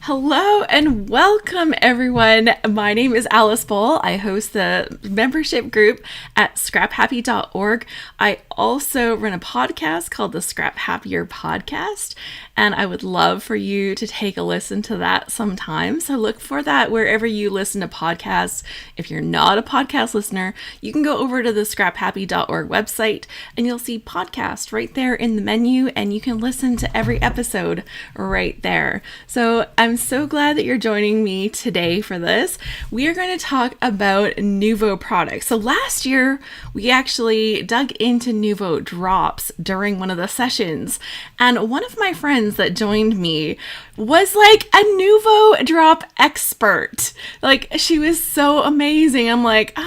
Hello and welcome, everyone. My name is Alice Bull. I host the membership group at scraphappy.org. I also run a podcast called the Scrap Happier Podcast, and I would love for you to take a listen to that sometime. So look for that wherever you listen to podcasts. If you're not a podcast listener, you can go over to the scraphappy.org website and you'll see podcast right there in the menu, and you can listen to every episode right there. So I'm so glad that you're joining me today for this. We are going to talk about Nuvo products. So last year, we actually dug into Nuvo drops during one of the sessions, and one of my friends that joined me was like a Nuvo drop expert. Like, she was so amazing. I'm like,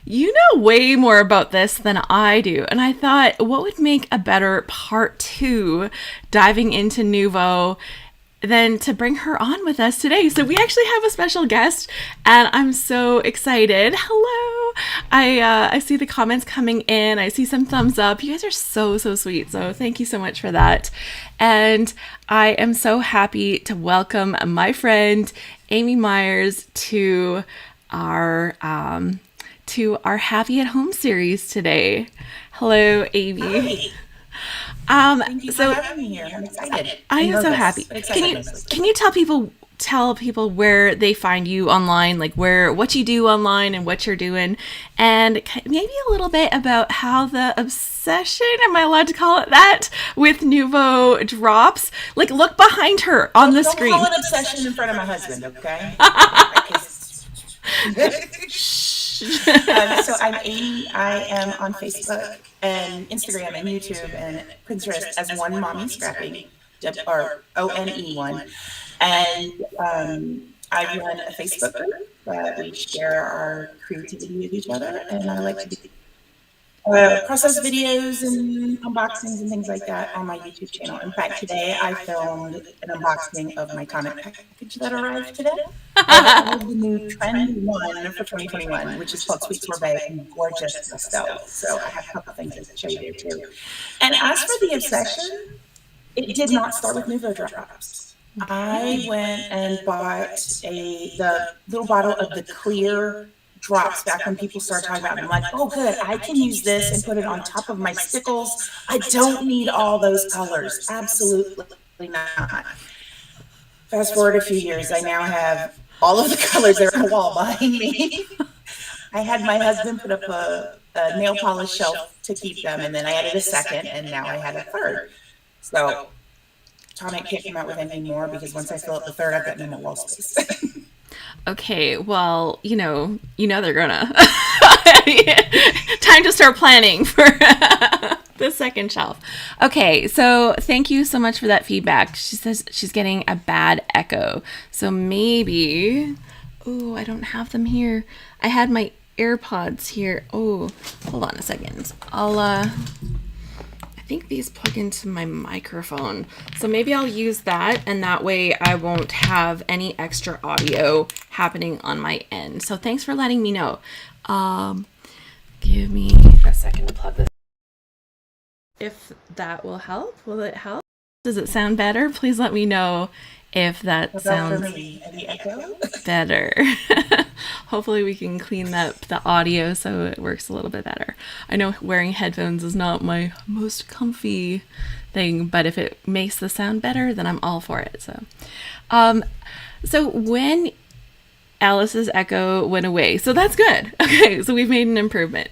you know way more about this than I do. And I thought, what would make a better part 2 diving into Nuvo than to bring her on with us today. So we actually have a special guest, and I'm so excited. Hello. I see the comments coming in. I see some thumbs up. You guys are so sweet. So thank you so much for that. And I am so happy to welcome my friend Amy Myers to our Happy at Home series today. Hello, Amy. Hi. Thank you for having me here. I'm excited. I am so happy. Can you tell people where they find you online, like what you do online and what you're doing, and maybe a little bit about how the obsession, am I allowed to call it that, with Nuvo drops? Like, look behind her on the screen. Don't call it obsession in front of my husband, okay? So I'm Amy. I am on Facebook and Instagram and YouTube and Pinterest as One Mommy Scrapping, or ONE1. And I run a Facebook group that we share our creativity with each other. And I like to do process videos and unboxings and things like that on my YouTube channel. In fact, today I filmed an unboxing of my tonic package that arrived today. I have the new trend one for 2021, which is called Sweet Sorbet and Gorgeous Pastel. So I have a couple things to show you there too. And as for the obsession, it did not start with Nuvo drops. I went and bought the little bottle of the clear drops back when people started talking about it. I'm like, oh good, I can use this and put it on top of my stickles. I don't need all those colors. Absolutely not. Fast forward a few years, I now have all of the colors that are on the wall behind me. I had my husband put up a nail polish shelf to keep them, and then I added a second, and now I had a third. So Tonic can't come out with any more, because once I fill up the third, I've got no more wall space. Okay, well, you know they're gonna. Time to start planning for the second shelf. Okay, so thank you so much for that feedback. She says she's getting a bad echo. So maybe, I don't have them here. I had my AirPods here. Oh, hold on a second. I think these plug into my microphone. So maybe I'll use that, and that way I won't have any extra audio happening on my end. So thanks for letting me know. Give me a second to plug this. If that will help, will it help? Does it sound better? Please let me know if that sounds better. Hopefully we can clean up the audio so it works a little bit better. I know wearing headphones is not my most comfy thing, but if it makes the sound better, then I'm all for it. So when Alice's echo went away, so that's good. Okay, so we've made an improvement.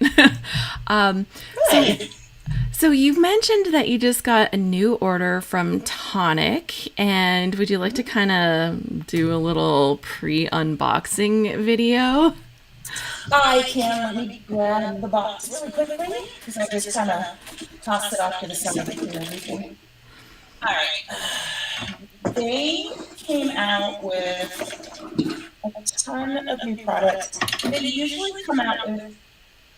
So you've mentioned that you just got a new order from Tonic, and would you like to kind of do a little pre-unboxing video? I can. Let me grab the box really quickly, because I just kind of tossed it off to the side and everything. All right. They came out with a ton of new products. They usually come out with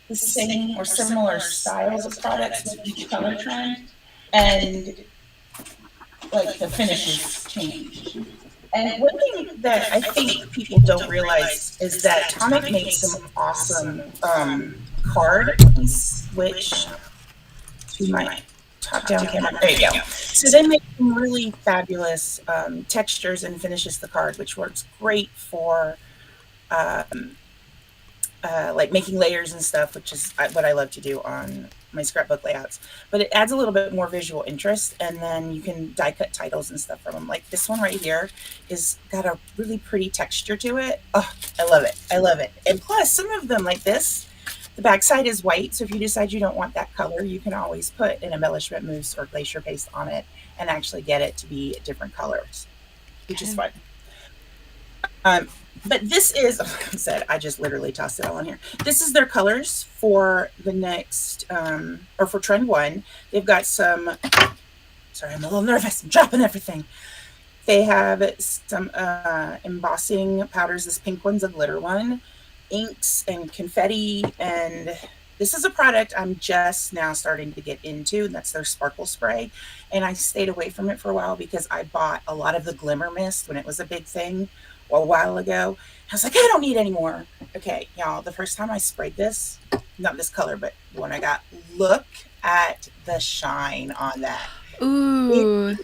the same or similar styles of products with each color trend, and like the finishes change. And one thing that I think people don't realize is that Tonic makes some awesome card. Let me switch to my top-down camera. There you go. So they make some really fabulous textures and finishes the card, which works great for um, like making layers and stuff, which is what I love to do on my scrapbook layouts. But it adds a little bit more visual interest, and then you can die cut titles and stuff from them. Like this one right here is got a really pretty texture to it. Oh, I love it. I love it. And plus, some of them like this, the backside is white, so if you decide you don't want that color, you can always put an embellishment mousse or glacier paste on it and actually get it to be different colors, which is fun. But this is, like I said, I just literally tossed it all in here. This is their colors for the next, or for trend 1. They've got some, sorry, I'm a little nervous. I'm dropping everything. They have some embossing powders. This pink one's a glitter one, inks and confetti. And this is a product I'm just now starting to get into, and that's their sparkle spray. And I stayed away from it for a while because I bought a lot of the glimmer mist when it was a big thing a while ago. I was like, I don't need any more. Okay, y'all, the first time I sprayed this, not this color, but when I got, look at the shine on that. Ooh.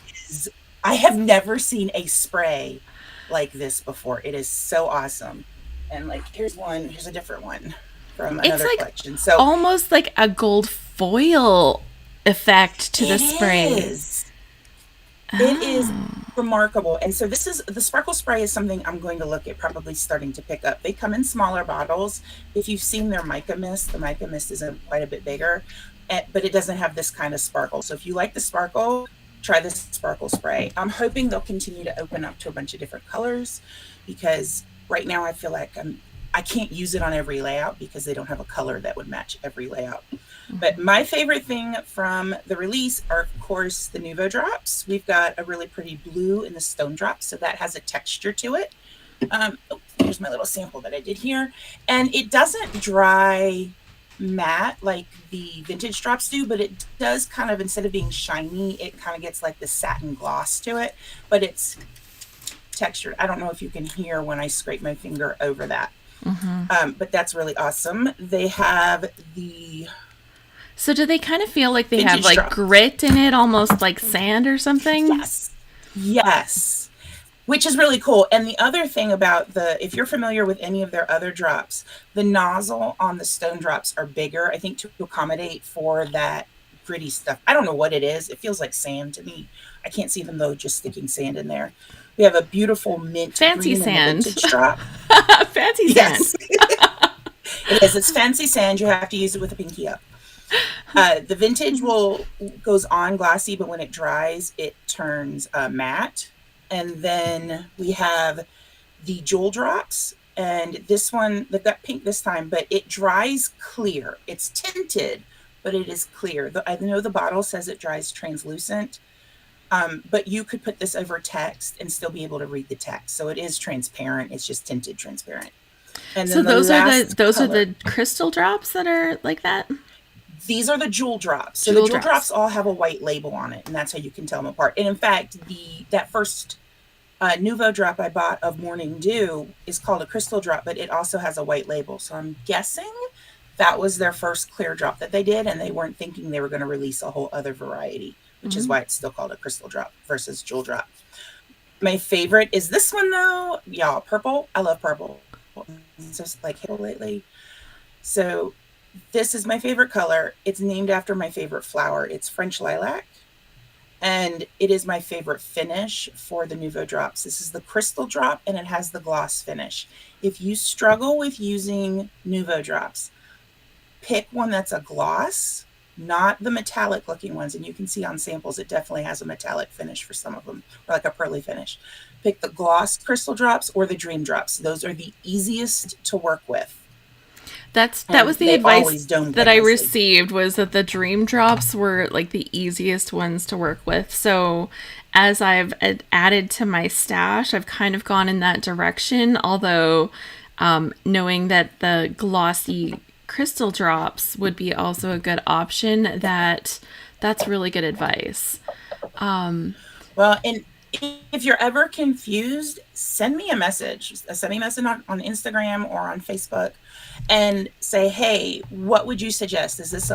I have never seen a spray like this before. It is so awesome. And like, here's a different one from another collection. So almost like a gold foil effect to the spray. It is remarkable. And so this is, the sparkle spray is something I'm going to look at probably starting to pick up. They come in smaller bottles. If you've seen their mica mist, the mica mist is quite a bit bigger, but it doesn't have this kind of sparkle. So if you like the sparkle, try this sparkle spray. I'm hoping they'll continue to open up to a bunch of different colors, because right now I feel like I can't use it on every layout because they don't have a color that would match every layout. But my favorite thing from the release are, of course, the Nuvo drops. We've got a really pretty blue in the stone drops, so that has a texture to it. Here's my little sample that I did here. And it doesn't dry matte like the vintage drops do, but it does kind of, instead of being shiny, it kind of gets like the satin gloss to it, but it's textured. I don't know if you can hear when I scrape my finger over that. But that's really awesome. They have the... So do they kind of feel like they have like grit in it, almost like sand or something? Yes. Yes. Which is really cool. And the other thing about if you're familiar with any of their other drops, the nozzle on the stone drops are bigger, I think, to accommodate for that gritty stuff. I don't know what it is. It feels like sand to me. I can't see them though, just sticking sand in there. We have a beautiful mint fancy green sand vintage drop. Fancy sand. It is. It's fancy sand. You have to use it with a pinky up. The vintage goes on glossy, but when it dries, it turns matte. And then we have the jewel drops, and this one, they've got pink this time, but it dries clear. It's tinted, but it is clear. I know the bottle says it dries translucent, but you could put this over text and still be able to read the text. So it is transparent. It's just tinted transparent. And then so those are the crystal drops that are like that? These are the jewel drops. So the jewel drops all have a white label on it, and that's how you can tell them apart. And in fact, that first Nuvo drop I bought of Morning Dew is called a crystal drop, but it also has a white label. So I'm guessing that was their first clear drop that they did, and they weren't thinking they were going to release a whole other variety, which is why it's still called a crystal drop versus jewel drop. My favorite is this one though. Y'all, purple. I love purple. It's just like hit lately. So this is my favorite color. It's named after my favorite flower. It's French lilac. And it is my favorite finish for the Nuvo drops. This is the crystal drop, and it has the gloss finish. If you struggle with using Nuvo drops, pick one that's a gloss, not the metallic looking ones. And you can see on samples, it definitely has a metallic finish for some of them, or like a pearly finish. Pick the gloss crystal drops or the dream drops. Those are the easiest to work with. That was the advice that I received, was that the dream drops were like the easiest ones to work with. So as I've added to my stash, I've kind of gone in that direction, although knowing that the glossy crystal drops would be also a good option, that's really good advice. Well, and if you're ever confused, send me a message. Send me a message on Instagram or on Facebook and say, hey, what would you suggest? Is this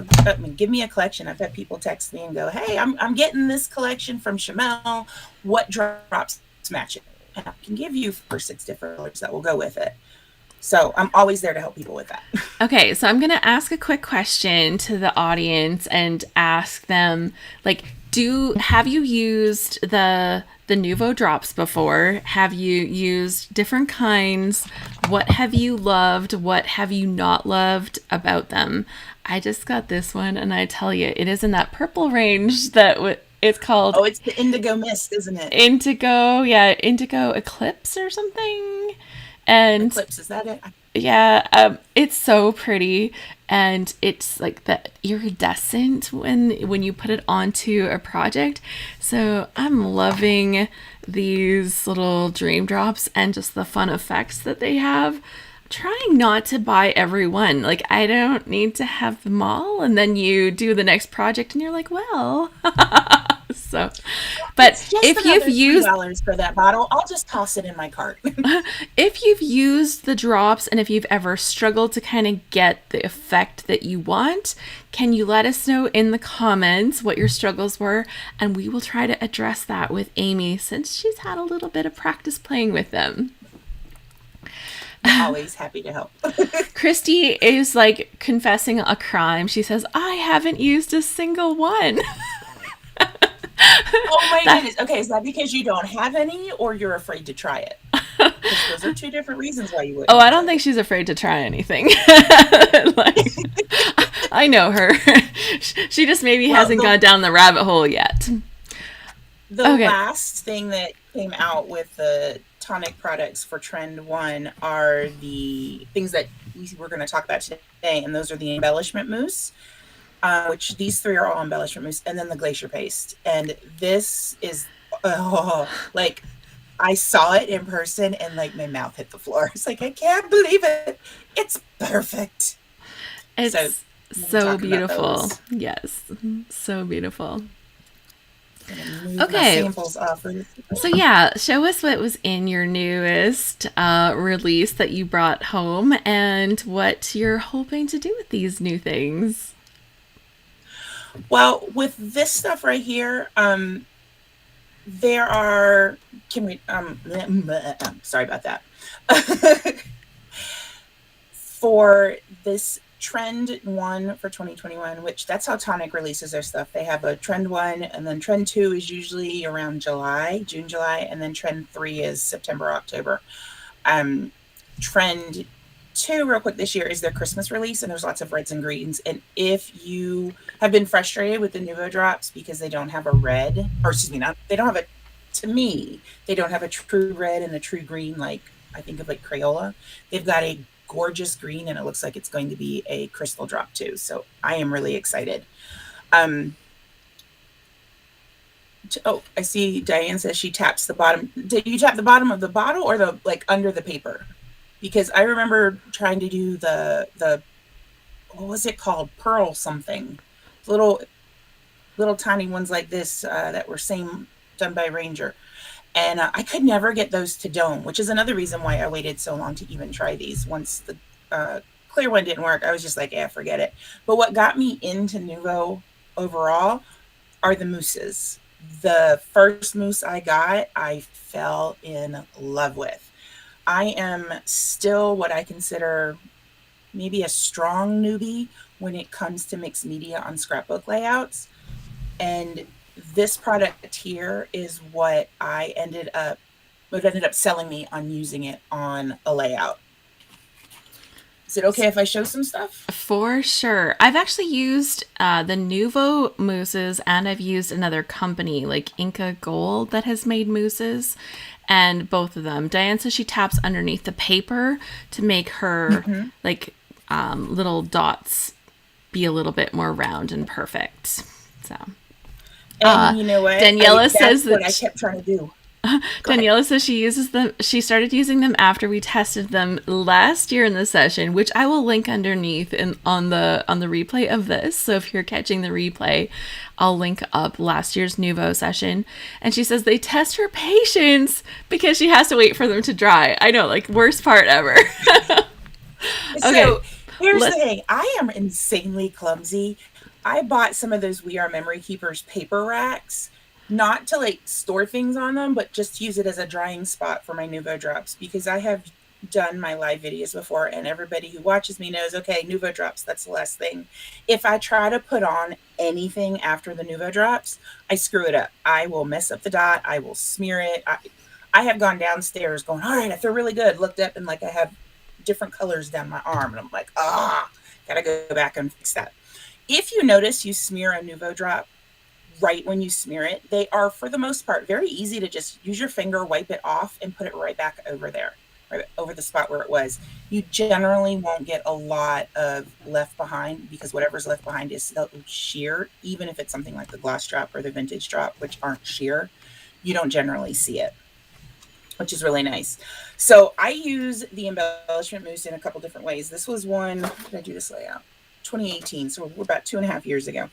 give me a collection. I've had people text me and go, hey, I'm getting this collection from Shamel. What drops match it? And I can give you 4 or 6 different colors that will go with it. So I'm always there to help people with that. Okay, so I'm going to ask a quick question to the audience and ask them, like, have you used the Nuvo drops before? Have you used different kinds? What have you loved? What have you not loved about them? I just got this one, and I tell you, it is in that purple range that it's called. Oh, it's the Indigo Mist, isn't it? Indigo Eclipse or something. And Eclipse, is that it? yeah, it's so pretty, and it's like that iridescent when you put it onto a project. So I'm loving these little dream drops and just the fun effects that they have. Trying not to buy every one. Like, I don't need to have them all, and then you do the next project and you're like, well. So, but if you've used $3 for that bottle, I'll just toss it in my cart. If you've used the drops and if you've ever struggled to kind of get the effect that you want, can you let us know in the comments what your struggles were, and we will try to address that with Amy since she's had a little bit of practice playing with them. Always happy to help. Christy is like confessing a crime. She says, I haven't used a single one. Oh my goodness. Okay, is that because you don't have any or you're afraid to try it? Because those are 2 different reasons why you would. Oh, I don't think she's afraid to try anything. Like, I know her. She just maybe hasn't gone down the rabbit hole yet. The last thing that came out with the tonic products for Trend 1 are the things that we're going to talk about today, and those are the Embellishment mousse. Which these 3 are all embellishment mousse, and then the Glacier paste. And this is, like, I saw it in person and like my mouth hit the floor. It's like, I can't believe it. It's perfect. It's so beautiful. Yes, so beautiful. Okay. So yeah, show us what was in your newest release that you brought home and what you're hoping to do with these new things. Well, with this stuff right here, there are, sorry about that. For this Trend 1 for 2021, which that's how Tonic releases their stuff. They have a Trend 1, and then Trend 2 is usually around June, July, and then Trend 3 is September, October. Trend 2, real quick, this year is their Christmas release, and there's lots of reds and greens. And if you have been frustrated with the Nuvo drops because they don't have a red, or excuse me, they don't have a, to me, they don't have a true red and a true green, like I think of like Crayola. They've got a gorgeous green, and it looks like it's going to be a crystal drop too. So I am really excited. Oh, I see Diane says she taps the bottom. Did you tap the bottom of the bottle or the like under the paper? Because I remember trying to do the what was it called? Pearl something. Little tiny ones like this that were done by Ranger. And I could never get those to dome, which is another reason why I waited so long to even try these. Once the clear one didn't work, I was just like, yeah, forget it. But what got me into Nuvo overall are the mousses. The first mousse I got, I fell in love with. I am still what I consider maybe a strong newbie when it comes to mixed media on scrapbook layouts. And this product here is what ended up selling me on using it on a layout. Is it okay if I show some stuff? For sure. I've actually used the Nuvo mousses, and I've used another company like Inca Gold that has made mousses, and both of them. Diane says she taps underneath the paper to make her little dots be a little bit more round and perfect. So, and you know what? Daniela says that's what I kept trying to do. Go ahead. Daniela says she uses them. She started using them after we tested them last year in the session, which I will link underneath in on the replay of this. So if you're catching the replay, I'll link up last year's Nuvo session. And she says they test her patience because she has to wait for them to dry. I know, like worst part ever. Okay, So here's the let thing. I am insanely clumsy. I bought some of those We Are Memory Keepers paper racks, not to like store things on them, but just use it as a drying spot for my Nuvo drops because I have done my live videos before and everybody who watches me knows, okay, Nuvo drops, that's the last thing. If I try to put on anything after the Nuvo drops, I screw it up. I will mess up the dot. I will smear it. I have gone downstairs going, all right, I feel really good. Looked up and like I have different colors down my arm. And I'm like, gotta go back and fix that. If you notice you smear a Nuvo drop right when you smear it, they are, for the most part, very easy to just use your finger, wipe it off, and put it right back over there, right over the spot where it was. You generally won't get a lot of left behind because whatever's left behind is still sheer, even if it's something like the gloss drop or the vintage drop, which aren't sheer. You don't generally see it, which is really nice. So I use the embellishment mousse in a couple different ways. This was one, how did I do this layout? 2018, so we're about 2.5 years ago.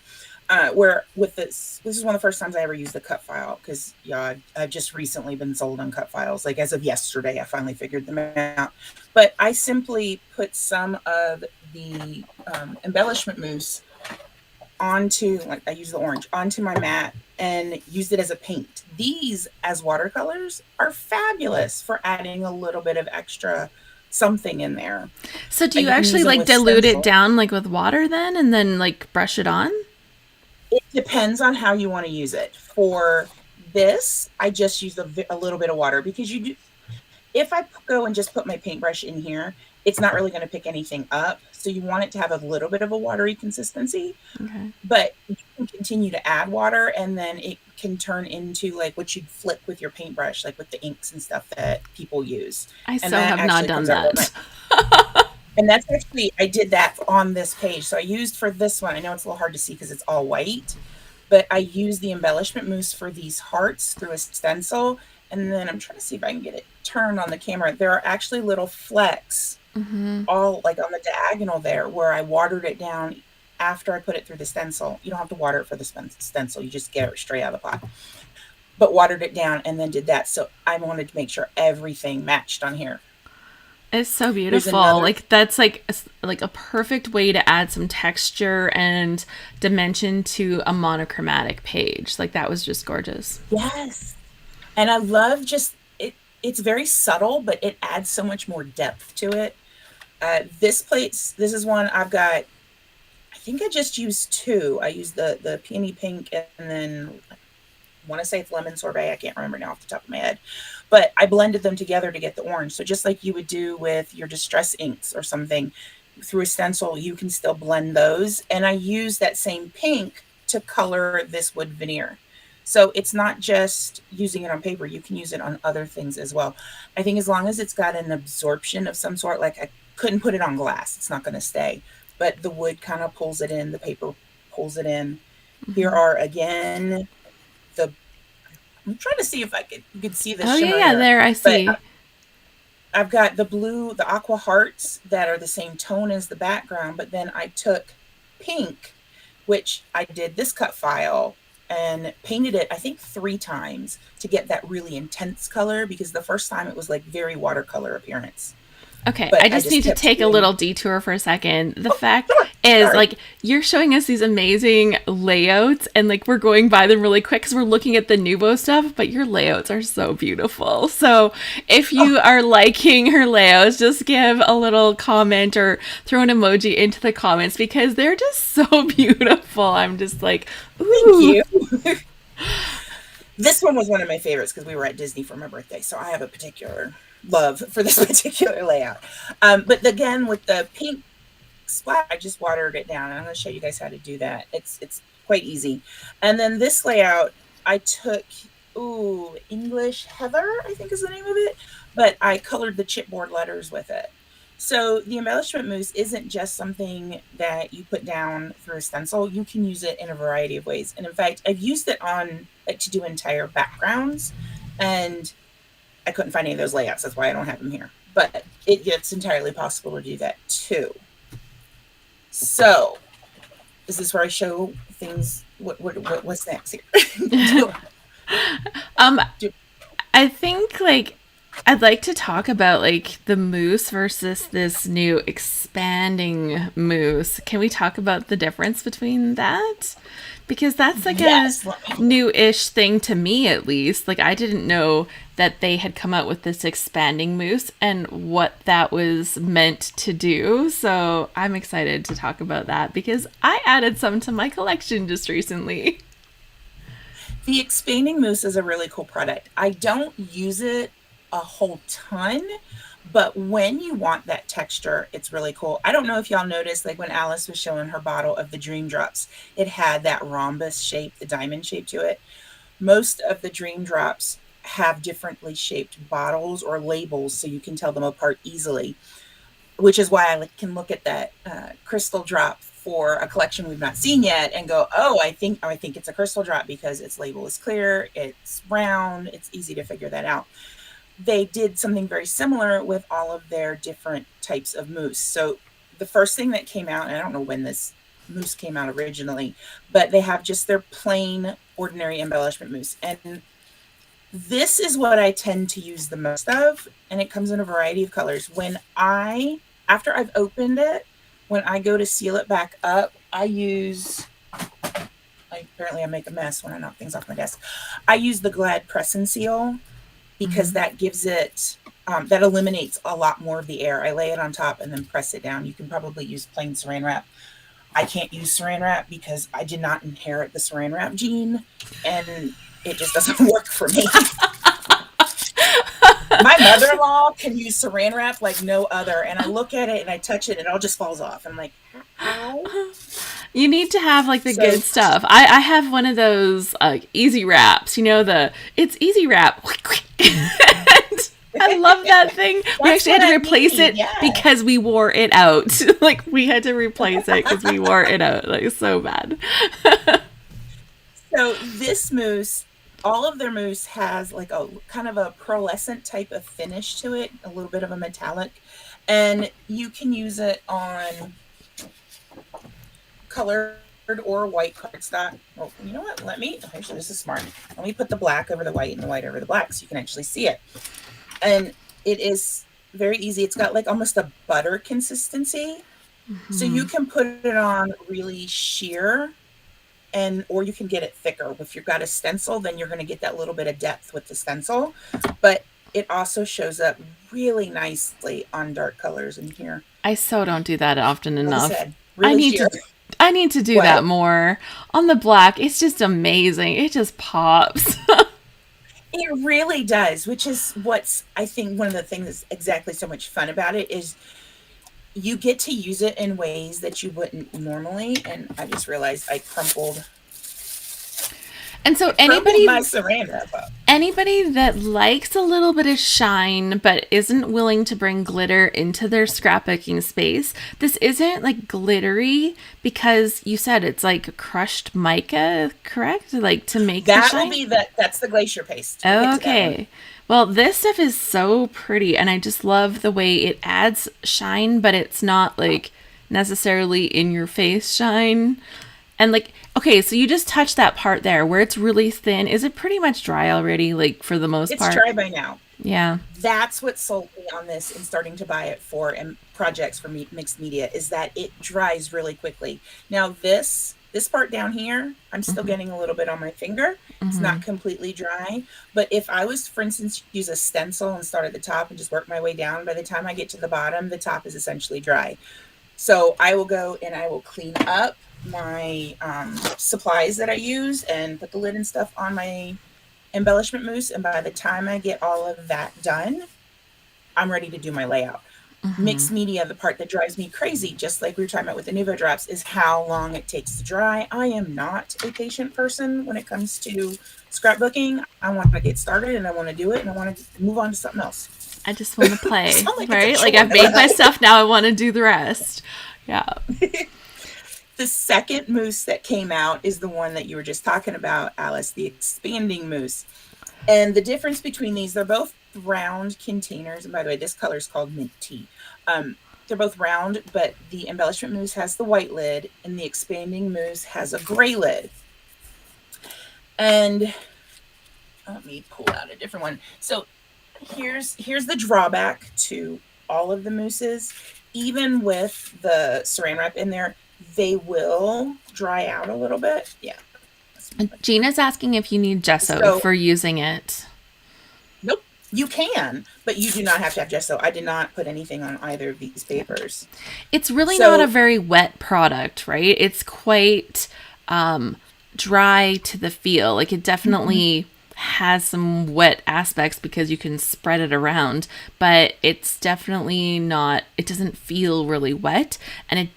Where with this is one of the first times I ever used the cut file because yeah, I've just recently been sold on cut files. Like as of yesterday, I finally figured them out. But I simply put some of the embellishment mousse onto, like I use the orange, onto my mat and used it as a paint. These as watercolors are fabulous for adding a little bit of extra something in there. So do you You can use actually them like with dilute it stencil. down like with water then and then like brush it on? It depends on how you want to use it. For this, I just use a little bit of water because you do, if I go and just put my paintbrush in here, it's not really going to pick anything up. So you want it to have a little bit of a watery consistency, Okay. but you can continue to add water and then it can turn into like what you'd flick with your paintbrush, like with the inks and stuff that people use. I And so that have not actually done comes out real that. nice. And that's actually, I did that on this page. So I used for this one, I know it's a little hard to see because it's all white, but I used the embellishment mousse for these hearts through a stencil. And then I'm trying to see if I can get it turned on the camera. There are actually little flecks Mm-hmm. all like on the diagonal there where I watered it down after I put it through the stencil. You don't have to water it for the stencil. You just get it straight out of the pot. But watered it down and then did that. So I wanted to make sure everything matched on here. It's so There's beautiful. another, Like that's like a perfect way to add some texture and dimension to a monochromatic page. Like that was just gorgeous. yes. And I love just it. It's very subtle, but it adds so much more depth to it. This is one I've got. I think I just used two. I used the peony pink and then I want to say it's lemon sorbet. I can't remember now off the top of my head, but I blended them together to get the orange. So just like you would do with your distress inks or something through a stencil, you can still blend those. And I use that same pink to color this wood veneer. So it's not just using it on paper, you can use it on other things as well. I think as long as it's got an absorption of some sort, like I couldn't put it on glass, it's not going to stay. But the wood kind of pulls it in, the paper pulls it in. Here Mm-hmm. are again the, I'm trying to see if you could see the Oh yeah, shimmer yeah. there, There I but see. I've got the blue, the aqua hearts that are the same tone as the background, but then I took pink, which I did this cut file and painted it, I think 3 times to get that really intense color because the first time it was like very watercolor appearance. Okay, I But I just just need to kept take a doing, little detour for a second. The oh, fact sure, is, sorry. like, you're showing us these amazing layouts, and like we're going by them really quick because we're looking at the Nuvo stuff, but your layouts are so beautiful. So if Oh, you are liking her layouts, just give a little comment or throw an emoji into the comments because they're just so beautiful. I'm just like, thank ooh. you. This one was one of my favorites because we were at Disney for my birthday, so I have a particular love for this particular layout. But again, with the pink splat, I just watered it down, and I'm going to show you guys how to do that. It's quite easy. And then this layout, I took English Heather, I think is the name of it, but I colored the chipboard letters with it. So the embellishment mousse isn't just something that you put down through a stencil. You can use it in a variety of ways. And in fact, I've used it on like to do entire backgrounds. And I couldn't find any of those layouts. That's why I don't have them here. But it's entirely possible to do that too. So, is this where I show things? What's next here? Um, do, I think like I'd like to talk about like the mousse versus this new expanding mousse. Can we talk about the difference between that? Because that's like a yes. new-ish thing to me at least. Like I didn't know that they had come out with this expanding mousse and what that was meant to do. So I'm excited to talk about that because I added some to my collection just recently. The expanding mousse is a really cool product. I don't use it a whole ton, but when you want that texture, it's really cool. I don't know if y'all noticed, like when Alice was showing her bottle of the Dream Drops, it had that rhombus shape, the diamond shape to it. Most of the Dream Drops have differently shaped bottles or labels so you can tell them apart easily, which is why I can look at that crystal drop for a collection we've not seen yet and go, oh, I think it's a crystal drop because its label is clear, it's round, it's easy to figure that out. They did something very similar with all of their different types of mousse. So the first thing that came out, and I don't know when this mousse came out originally, but they have just their plain ordinary embellishment mousse. And this is what I tend to use the most of, and it comes in a variety of colors. After I've opened it, when I go to seal it back up, apparently I make a mess when I knock things off my desk. I use the Glad Press and Seal because that gives it, that eliminates a lot more of the air. I lay it on top and then press it down. You can probably use plain saran wrap. I can't use saran wrap because I did not inherit the saran wrap gene, and it just doesn't work for me. My mother-in-law can use saran wrap like no other, and I look at it and I touch it and it all just falls off. I'm like, how? You need to have like the good stuff. I have one of those easy wraps, it's easy wrap. I love that thing. We actually had to replace it because we wore it out. Like we had to replace it because we wore it out. Like so bad. So this mousse, all of their mousse has like a kind of a pearlescent type of finish to it, a little bit of a metallic, and you can use it on colored or white cardstock. Well, you know what? Actually, this is smart. Let me put the black over the white and the white over the black so you can actually see it. And it is very easy. It's got like almost a butter consistency. Mm-hmm. So you can put it on really sheer, or you can get it thicker. If you've got a stencil, then you're going to get that little bit of depth with the stencil. But it also shows up really nicely on dark colors in here. I so don't do that often enough. Like I said, really I need to do that more. On the black, it's just amazing. It just pops. It really does, which is what's, I think, one of the things that's exactly so much fun about it is you get to use it in ways that you wouldn't normally. And I just realized I crumpled. And so anybody Anybody that likes a little bit of shine but isn't willing to bring glitter into their scrapbooking space, this isn't like glittery because you said it's like crushed mica, correct? Like to make that will be that's the Glacier paste. Okay. Well, this stuff is so pretty, and I just love the way it adds shine, but it's not like necessarily in your face shine. And like, okay, so you just touched that part there where it's really thin. Is it pretty much dry already, like for the most part? It's dry by now. Yeah. That's what sold me on this and starting to buy it for projects for mixed media is that it dries really quickly. Now this part down here, I'm still getting a little bit on my finger. It's not completely dry. But if I was, for instance, use a stencil and start at the top and just work my way down, by the time I get to the bottom, the top is essentially dry. So I will go and I will clean up my supplies that I use and put the lid and stuff on my embellishment mousse. And by the time I get all of that done, I'm ready to do my layout. Mixed media, the part that drives me crazy, just like we were talking about with the Nuvo drops, is how long it takes to dry. I am not a patient person when it comes to scrapbooking. I want to get started and I want to do it and I want to move on to something else. I just want to play, right? Like I've made my stuff, now I want to do the rest. Yeah. The second mousse that came out is the one that you were just talking about, Alice, the expanding mousse. And the difference between these, they're both round containers. And by the way, this color is called mint tea. They're both round, but the embellishment mousse has the white lid and the expanding mousse has a gray lid. And let me pull out a different one. So here's the drawback to all of the mousses. Even with the saran wrap in there, they will dry out a little bit. Yeah. Gina's asking if you need gesso So, for using it. nope, you can, but you do not have to have gesso. I did not put anything on either of these papers. It's really not a So, very wet product, right? It's quite dry to the feel. Like it definitely has some wet aspects because you can spread it around, but it's definitely not, it doesn't feel really wet, and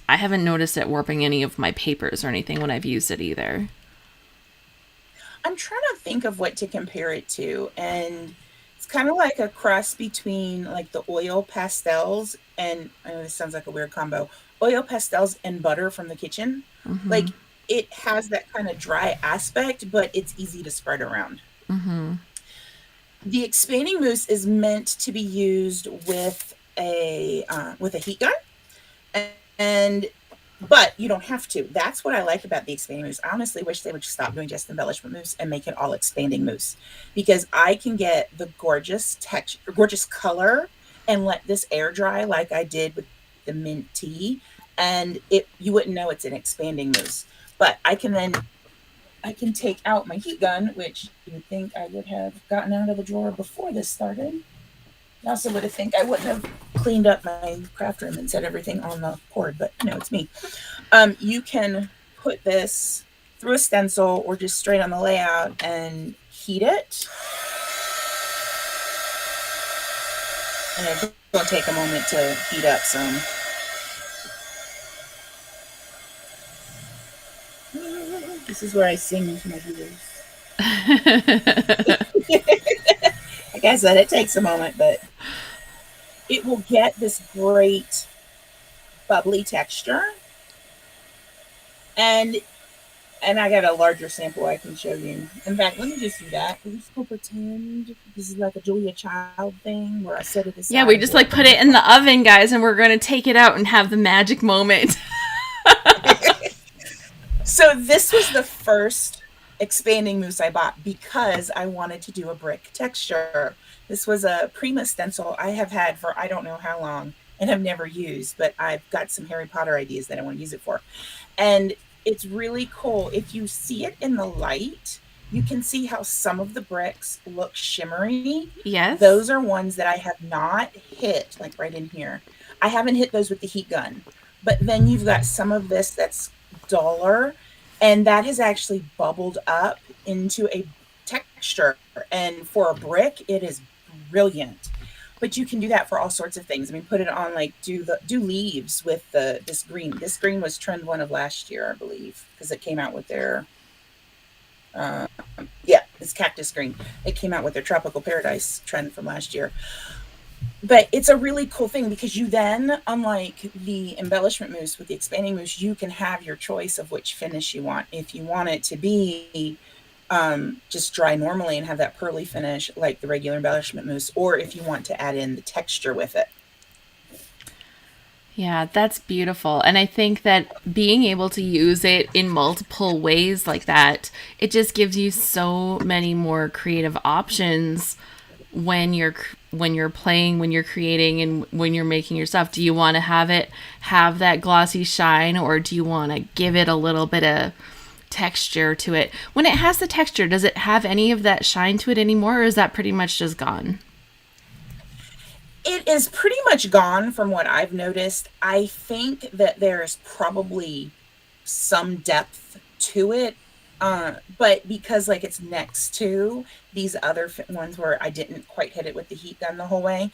I haven't noticed it warping any of my papers or anything when I've used it either. I'm trying to think of what to compare it to, and it's kind of like a cross between like the oil pastels, and I know this sounds like a weird combo, oil pastels and butter from the kitchen. Like it has that kind of dry aspect, but it's easy to spread around. The expanding mousse is meant to be used with a heat gun, and but you don't have to. That's what I like about the expanding mousse. I honestly wish they would stop doing just embellishment mousse and make it all expanding mousse, because I can get the gorgeous texture, gorgeous color, and let this air dry like I did with the mint tea, and it you wouldn't know it's an expanding mousse. But I can take out my heat gun, which you would think I would have gotten out of the drawer before this started. I also would have think I wouldn't have cleaned up my craft room and set everything on the board, but no, it's me. You can put this through a stencil or just straight on the layout and heat it. And it's going to take a moment to heat up some. This is where I sing to my viewers. Like I said, it takes a moment, but it will get this great bubbly texture. And I got a larger sample I can show you. In fact, let me just do that. We're just gonna pretend this is like a Julia Child thing where I set it aside. Yeah, we just like put it in the oven, guys, and we're going to take it out and have the magic moment. So this was the first expanding mousse I bought because I wanted to do a brick texture. This was a Prima stencil I have had for I don't know how long and have never used, but I've got some Harry Potter ideas that I want to use it for. And it's really cool. If you see it in the light, you can see how some of the bricks look shimmery. Yes. Those are ones that I have not hit, like right in here. I haven't hit those with the heat gun. But then you've got some of this that's duller, and that has actually bubbled up into a texture. And for a brick, it is brilliant. But you can do that for all sorts of things. I mean, put it on like do leaves with this green. This green was trend one of last year, I believe, because it came out with their this cactus green. It came out with their tropical paradise trend from last year. But it's a really cool thing because you then, unlike the embellishment mousse with the expanding mousse, you can have your choice of which finish you want. If you want it to be just dry normally and have that pearly finish like the regular embellishment mousse, or if you want to add in the texture with it. Yeah, that's beautiful. And I think that being able to use it in multiple ways like that, it just gives you so many more creative options when you're playing, when you're creating, and when you're making your stuff. Do you want to have that glossy shine, or do you want to give it a little bit of texture to it? When it has the texture, does it have any of that shine to it anymore, or is that pretty much just gone? It is pretty much gone from what I've noticed. I think that there's probably some depth to it, but because like it's next to these other ones where I didn't quite hit it with the heat gun the whole way,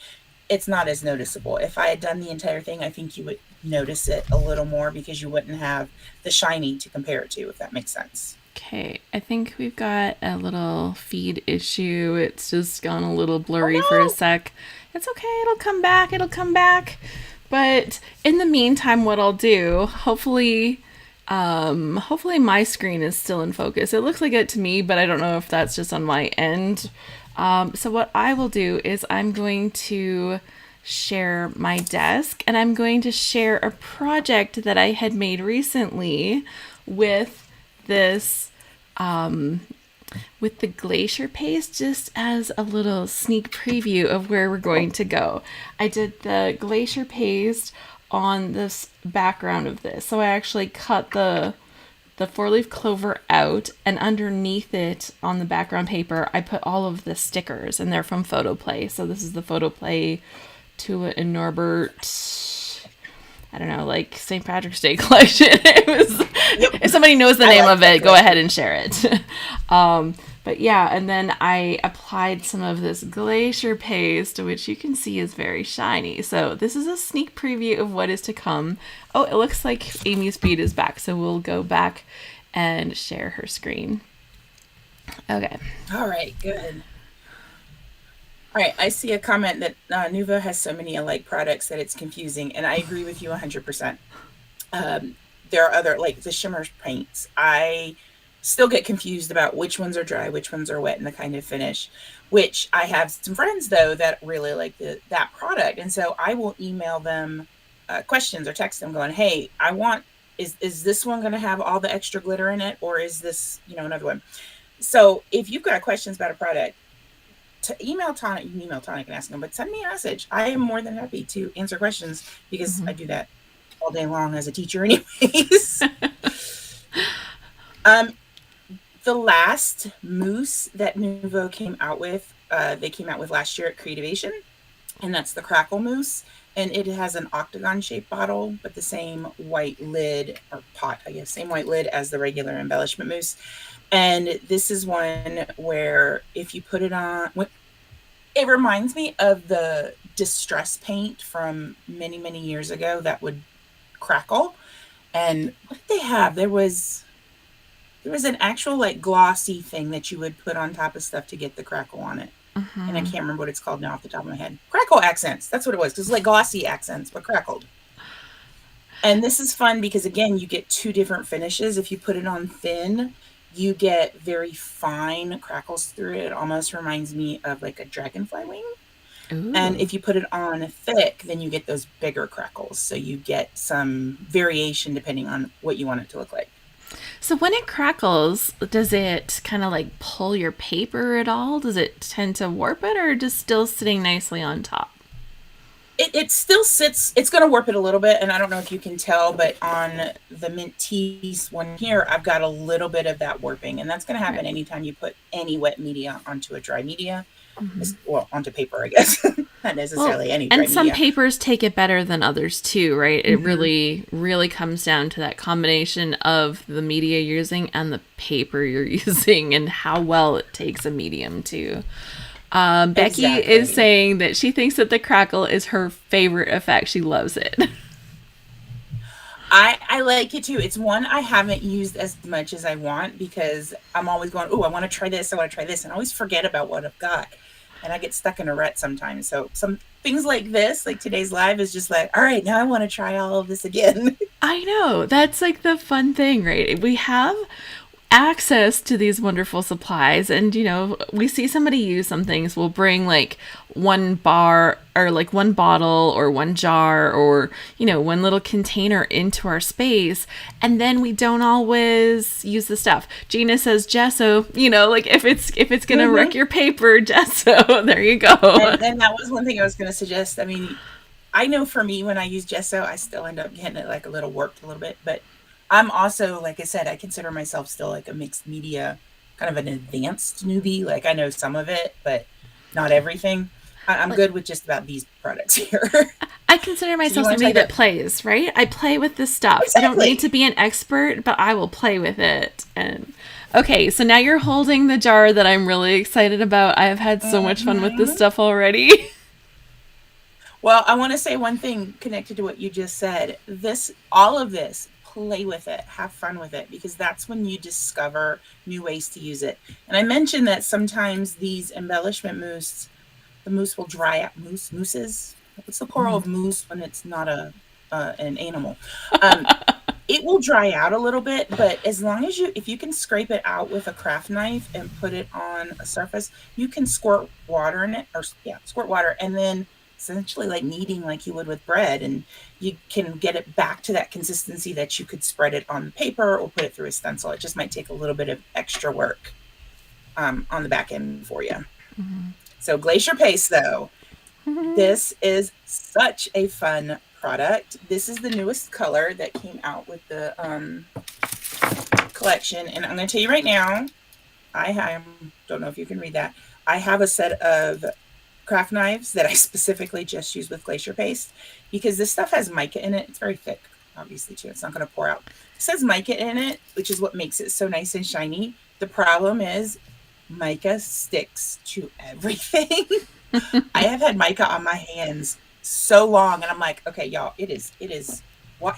it's not as noticeable. If I had done the entire thing, I think you would notice it a little more because you wouldn't have the shiny to compare it to, if that makes sense. Okay, I think we've got a little feed issue. It's just gone a little blurry for a sec. It's okay, it'll come back. But in the meantime, what I'll do, hopefully Hopefully my screen is still in focus. It looks like it to me, but I don't know if that's just on my end. So what I will do is I'm going to share my desk and I'm going to share a project that I had made recently with this with the Glacier paste, just as a little sneak preview of where we're going to go. I did the Glacier paste on this background of this. So I actually cut the 4-leaf clover out, and underneath it on the background paper, I put all of the stickers, and they're from Photoplay. So this is the Photoplay Tula and Norbert, I don't know, like St. Patrick's Day collection. It was, if somebody knows the name of it, go ahead and share it. But yeah, and then I applied some of this Glacier paste, which you can see is very shiny. So this is a sneak preview of what is to come. Oh, it looks like Amy Speed is back, so we'll go back and share her screen. Okay. All right, good. All right, I see a comment that Nuvo has so many alike products that it's confusing, and I agree with you 100%. There are other, like the shimmer paints. I still get confused about which ones are dry, which ones are wet, and the kind of finish, which I have some friends, though, that really like that product. And so I will email them questions or text them going, hey, I want, is this one going to have all the extra glitter in it? Or is this, another one? So if you've got questions about a product, to email Tonic, you can email Tonic and ask them, but send me a message. I am more than happy to answer questions because I do that all day long as a teacher anyways. The last mousse that Nuvo came out with, they came out with last year at Creativation, and that's the Crackle Mousse. And it has an octagon-shaped bottle, but the same white lid, or pot, I guess, same white lid as the regular Embellishment mousse. And this is one where if you put it on, it reminds me of the distress paint from many, many years ago that would crackle. And what did they have? There was an actual like glossy thing that you would put on top of stuff to get the crackle on it. And I can't remember what it's called now off the top of my head. Crackle accents. That's what it was. Because it's like glossy accents, but crackled. And this is fun because, again, you get two different finishes. If you put it on thin, you get very fine crackles through it. It almost reminds me of like a dragonfly wing. Ooh. And if you put it on thick, then you get those bigger crackles. So you get some variation depending on what you want it to look like. So when it crackles, does it kind of like pull your paper at all? Does it tend to warp it, or just still sitting nicely on top? It still sits, it's going to warp it a little bit, and I don't know if you can tell, but on the mint teas one here, I've got a little bit of that warping, and that's going to happen anytime you put any wet media onto a dry media. Well, onto paper, I guess. Not necessarily any dry media. And some papers take it better than others too, right? It really, really comes down to that combination of the media you're using and the paper you're using and how well it takes a medium too. Becky is saying that she thinks that the crackle is her favorite effect. She loves it. I like it too. It's one I haven't used as much as I want because I'm always going, oh, I want to try this, and I always forget about what I've got. And I get stuck in a rut sometimes. So some things like this, like today's live, is just like, all right, now I want to try all of this again. I know. That's like the fun thing, right? We have access to these wonderful supplies, and we see somebody use some things. We'll bring like one bar or like one bottle or one jar or one little container into our space, and then we don't always use the stuff. Gina says gesso, like if it's gonna wreck your paper, gesso. There you go. And that was one thing I was gonna suggest. I mean, I know for me, when I use gesso, I still end up getting it like a little warped a little bit, but I'm also, like I said, I consider myself still like a mixed media, kind of an advanced newbie. Like I know some of it, but not everything. I'm good with just about these products here. I consider myself somebody that plays, right? I play with this stuff. Exactly. I don't need to be an expert, but I will play with it. And okay, so now you're holding the jar that I'm really excited about. I have had so much fun with this stuff already. Well, I want to say one thing connected to what you just said. All of this, play with it, have fun with it, because that's when you discover new ways to use it. And I mentioned that sometimes these embellishment mousse, the mousse will dry out. Mousses? What's the plural of mousse when it's not an animal? It will dry out a little bit, but as long as if you can scrape it out with a craft knife and put it on a surface, you can squirt water in it, or yeah, squirt water, and then essentially like kneading like you would with bread, and you can get it back to that consistency that you could spread it on paper or put it through a stencil. It just might take a little bit of extra work on the back end for you. So Glacier Paste, though, this is such a fun product. This is the newest color that came out with the collection. And I'm going to tell you right now, I don't know if you can read that. I have a set of craft knives that I specifically just use with Glacier Paste because this stuff has mica in it. It's very thick, obviously, too. It's not going to pour out. It says mica in it, which is what makes it so nice and shiny. The problem is mica sticks to everything. I have had mica on my hands so long, and I'm like, okay, y'all, it is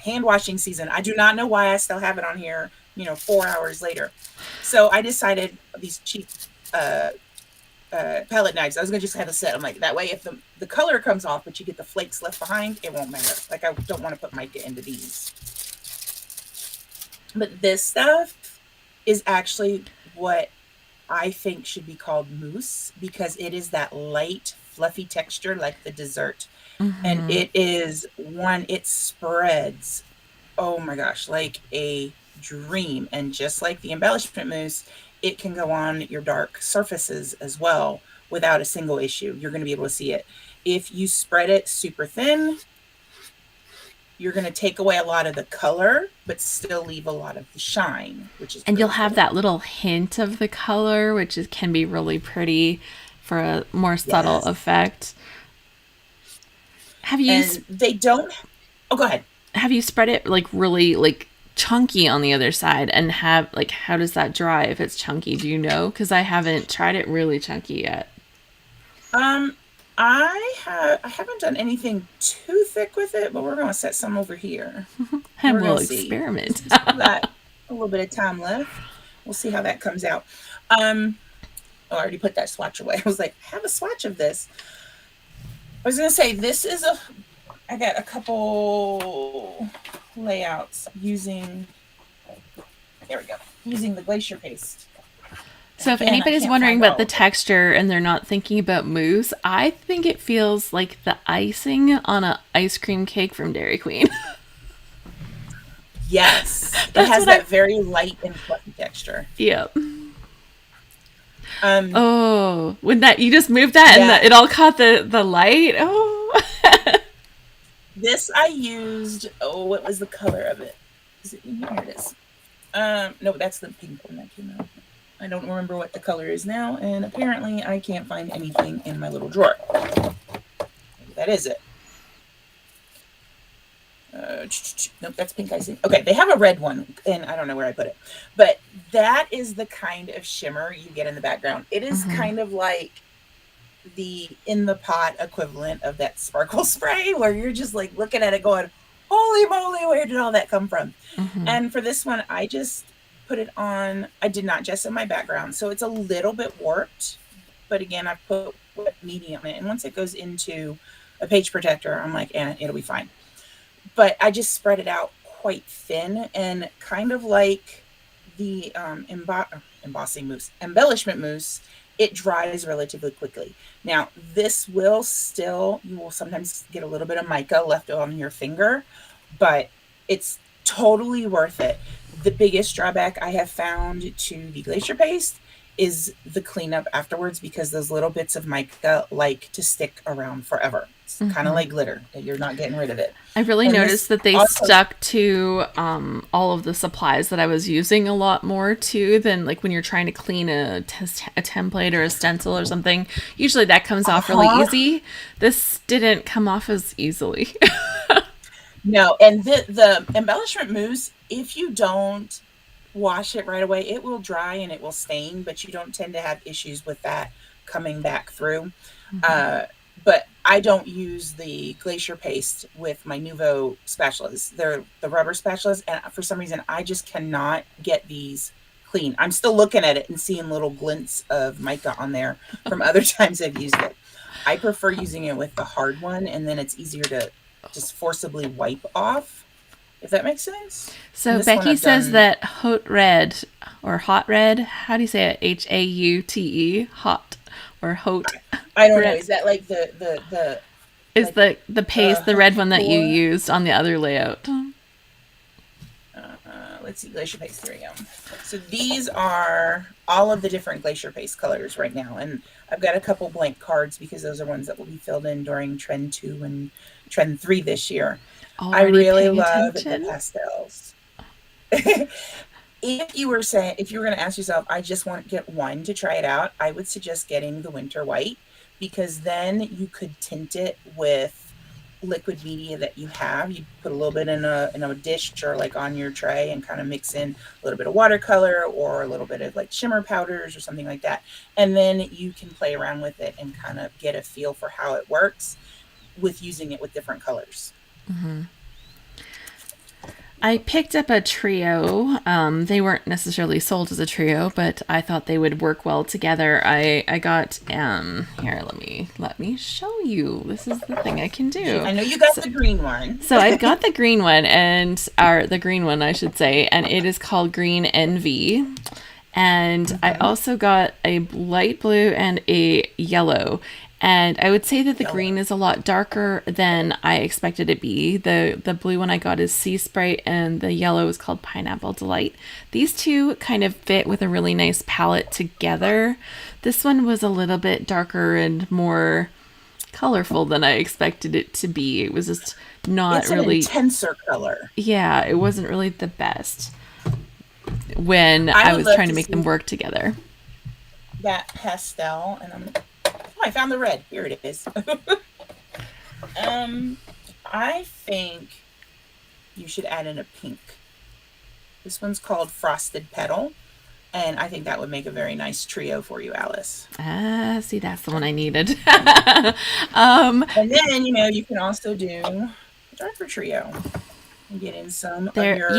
hand washing season. I do not know why I still have it on here, 4 hours later. So I decided these cheap palette knives, I was gonna just have a set. I'm like, that way if the color comes off, but you get the flakes left behind, it won't matter. Like, I don't want to put mica into these. But this stuff is actually what I think should be called mousse, because it is that light, fluffy texture like the dessert. And it spreads, oh my gosh, like a dream. And just like the embellishment mousse, it can go on your dark surfaces as well without a single issue. You're going to be able to see it. If you spread it super thin, you're going to take away a lot of the color, but still leave a lot of the shine, which is and you'll have that little hint of the color, which can be really pretty for a more subtle effect. Have you? They don't. Oh, go ahead. Have you spread it like really like chunky on the other side, and have like how does that dry if it's chunky? Do you know? Because I haven't tried it really chunky yet. I haven't done anything too thick with it, but we're going to set some over here. And we'll experiment. We've got a little bit of time left. We'll see how that comes out. I already put that swatch away. I was like, I have a swatch of this. I was going to say, I got a couple layouts using the Glacier Paste. So if anybody's wondering about the texture and they're not thinking about mousse, I think it feels like the icing on an ice cream cake from Dairy Queen. Yes. It has that very light and fluffy texture. Yep. When you just moved that and it all caught the light. Oh. This I used, what was the color of it? Is it in here? Here it is. No, that's the pink one that came out. I don't remember what the color is now, and apparently I can't find anything in my little drawer. Maybe that is it. Nope, that's pink icing. Okay, they have a red one, and I don't know where I put it. But that is the kind of shimmer you get in the background. It is kind of like the in the pot equivalent of that sparkle spray, where you're just like looking at it going, holy moly, where did all that come from? And for this one, I just put it on. I did not gesso my background, so it's a little bit warped, but again, I put wet medium in it, and once it goes into a page protector, I'm like, it'll be fine. But I just spread it out quite thin, and kind of like the embossing mousse, embellishment mousse, it dries relatively quickly. Now, this will you will sometimes get a little bit of mica left on your finger, but it's totally worth it. The biggest drawback I have found to the Glacier Paste is the cleanup afterwards, because those little bits of mica like to stick around forever. It's kind of like glitter. You're not getting rid of it. I really noticed that they stuck to all of the supplies that I was using a lot more too than like when you're trying to clean a template or a stencil or something. Usually that comes off really easy. This didn't come off as easily. No, and the embellishment mousse, if you don't wash it right away, it will dry and it will stain, but you don't tend to have issues with that coming back through. But I don't use the Glacier Paste with my Nuvo spatulas. They're the rubber spatulas, and for some reason, I just cannot get these clean. I'm still looking at it and seeing little glints of mica on there from other times I've used it. I prefer using it with the hard one, and then it's easier to just forcibly wipe off. if that makes sense. So Becky says that hot red or hot red, how do you say it? HAUTE, hot or hot. I don't know. Red. Is that like the Is like the paste the red one that you core? used on the other layout? Let's see, Glacier Paste. Here we go. So these are all of the different Glacier Paste colors right now, and I've got a couple blank cards because those are ones that will be filled in during Trend 2 and Trend 3 this year. Already I really paying love attention? the pastels. If you were going to ask yourself, I just want to get one to try it out, I would suggest getting the Winter White, because then you could tint it with liquid media that you have. You put a little bit in a dish or like on your tray and kind of mix in a little bit of watercolor or a little bit of like shimmer powders or something like that. And then you can play around with it and kind of get a feel for how it works with using it with different colors. Mm-hmm. I picked up a trio. They weren't necessarily sold as a trio, but I thought they would work well together. I got here. Let me show you. This is the thing I can do. I know you got the green one. So I've got the green one, the green one I should say, and it is called Green Envy. And I also got a light blue and a yellow. And I would say that the green is a lot darker than I expected it to be. The blue one I got is Sea Sprite, and the yellow is called Pineapple Delight. These two kind of fit with a really nice palette together. This one was a little bit darker and more colorful than I expected it to be. It was just not really... It's an intenser color. Yeah, it wasn't really the best when I was trying to make them work together. That pastel, and I found the red. Here it is. I think you should add in a pink. This one's called Frosted Petal, and I think that would make a very nice trio for you, Alice. See, that's the one I needed. And then, you can also do a darker trio and get in some of your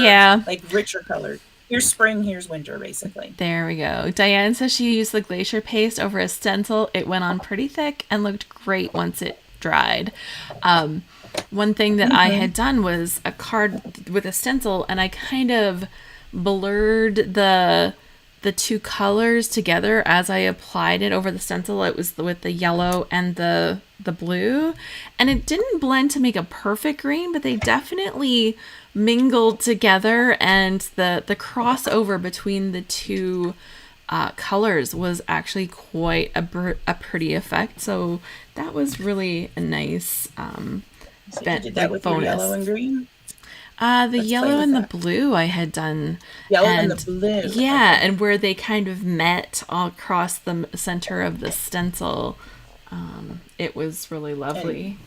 like richer colors. Here's spring, here's winter, basically. There we go. Diane says she used the Glacier paste over a stencil. It went on pretty thick and looked great once it dried. One thing that I had done was a card with a stencil, and I kind of blurred the two colors together as I applied it over the stencil. It was with the yellow and the blue, and it didn't blend to make a perfect green, but they definitely mingled together, and the crossover between the two colors was actually quite a pretty effect. So that was really a nice so you did that with bonus. Your yellow and green? The yellow and the blue I had done. Yellow and the blue. Yeah, and where they kind of met all across the center of the stencil. It was really lovely.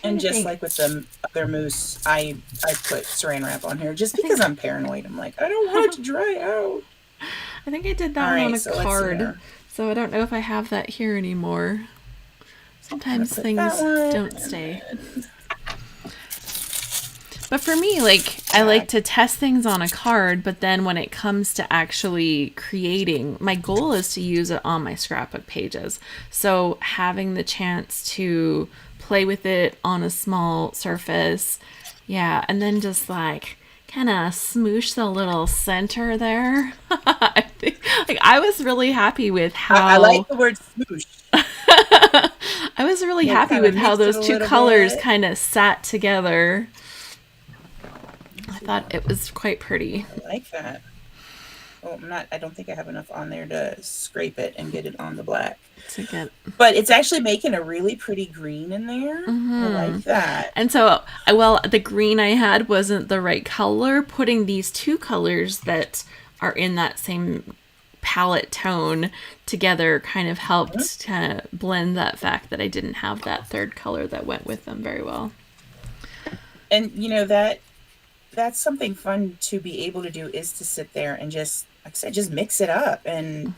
And just like with the other mousse, I put saran wrap on here just because I'm paranoid. I'm like, I don't want it to dry out. I think I did that on a card. So I don't know if I have that here anymore. Sometimes things don't stay. But for me, I like to test things on a card, but then when it comes to actually creating, my goal is to use it on my scrapbook pages. So having the chance to play with it on a small surface, and then just kind of smoosh the little center there. I think I was really happy with how I like the word smoosh. I was really happy with how those two colors kind of sat together. I thought it was quite pretty. I like that. Oh, I don't think I have enough on there to scrape it and get it on the black. But it's actually making a really pretty green in there. I like that. And so, the green I had wasn't the right color. Putting these two colors that are in that same palette tone together kind of helped to blend that fact that I didn't have that third color that went with them very well. And, that's something fun to be able to do, is to sit there and just, like I said, just mix it up. And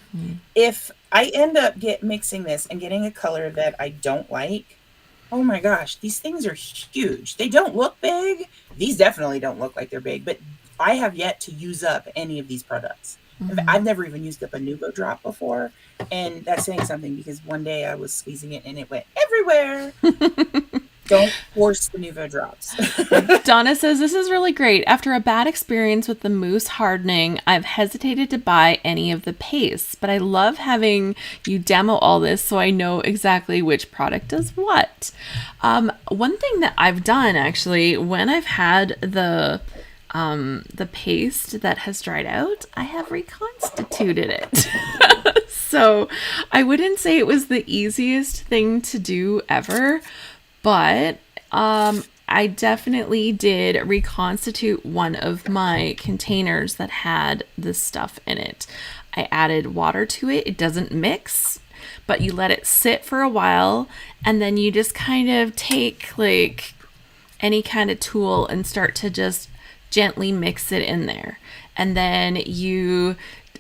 if I end up mixing this and getting a color that I don't like, oh my gosh, these things are huge. They don't look big. These definitely don't look like they're big, but I have yet to use up any of these products. I've never even used up a Nuvo drop before. And that's saying something, because one day I was squeezing it and it went everywhere. Don't force the Nuvo drops. Donna says, this is really great. After a bad experience with the mousse hardening, I've hesitated to buy any of the pastes, but I love having you demo all this so I know exactly which product does what. One thing that I've done, actually, when I've had the paste that has dried out, I have reconstituted it. So I wouldn't say it was the easiest thing to do ever, but I definitely did reconstitute one of my containers that had this stuff in it. I added water to it. It doesn't mix, but you let it sit for a while, and then you just kind of take like any kind of tool and start to just gently mix it in there. And then you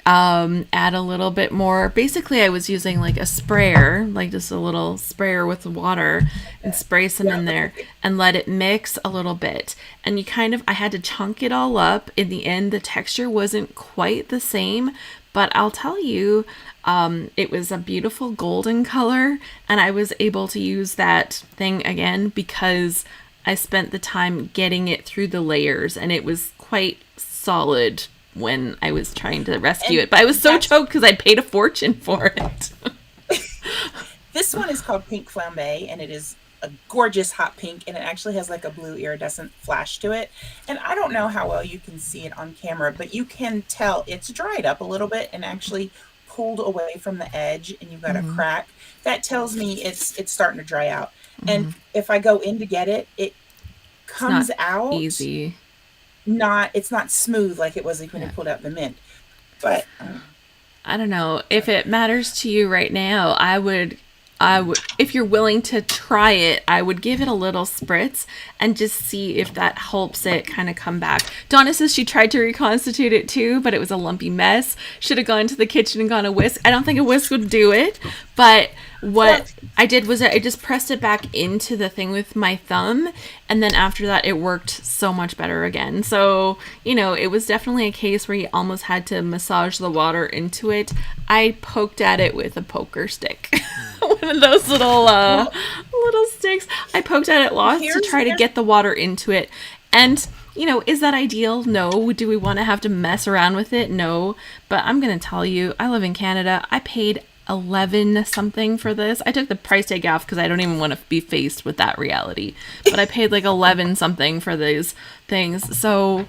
add a little bit more. Basically, I was using like a sprayer, like just a little sprayer with water, and spray some in there and let it mix a little bit. And I had to chunk it all up. In the end, the texture wasn't quite the same, but I'll tell you, it was a beautiful golden color, and I was able to use that thing again because I spent the time getting it through the layers, and it was quite solid when I was trying to rescue it. But I was so choked because I paid a fortune for it. This one is called Pink Flambe, and it is a gorgeous hot pink, and it actually has like a blue iridescent flash to it. And I don't know how well you can see it on camera, but you can tell it's dried up a little bit and actually pulled away from the edge, and you've got a crack. That tells me it's starting to dry out. And if I go in to get it, it comes out easy. It's not smooth like it was when you pulled out the mint. But I don't know if it matters to you right now. I would, if you're willing to try it, I would give it a little spritz and just see if that helps it kind of come back. Donna says she tried to reconstitute it too, but it was a lumpy mess. Should have gone to the kitchen and gone a whisk. I don't think a whisk would do it, but what I did was I just pressed it back into the thing with my thumb, and then after that it worked so much better again. So, it was definitely a case where you almost had to massage the water into it. I poked at it with a poker stick. One of those little sticks. I poked at it lots to try to get the water into it. And, is that ideal? No. Do we want to have to mess around with it? No. But I'm going to tell you, I live in Canada. I paid 11 something for this. I took the price tag off because I don't even want to be faced with that reality. But I paid like 11 something for these things. So,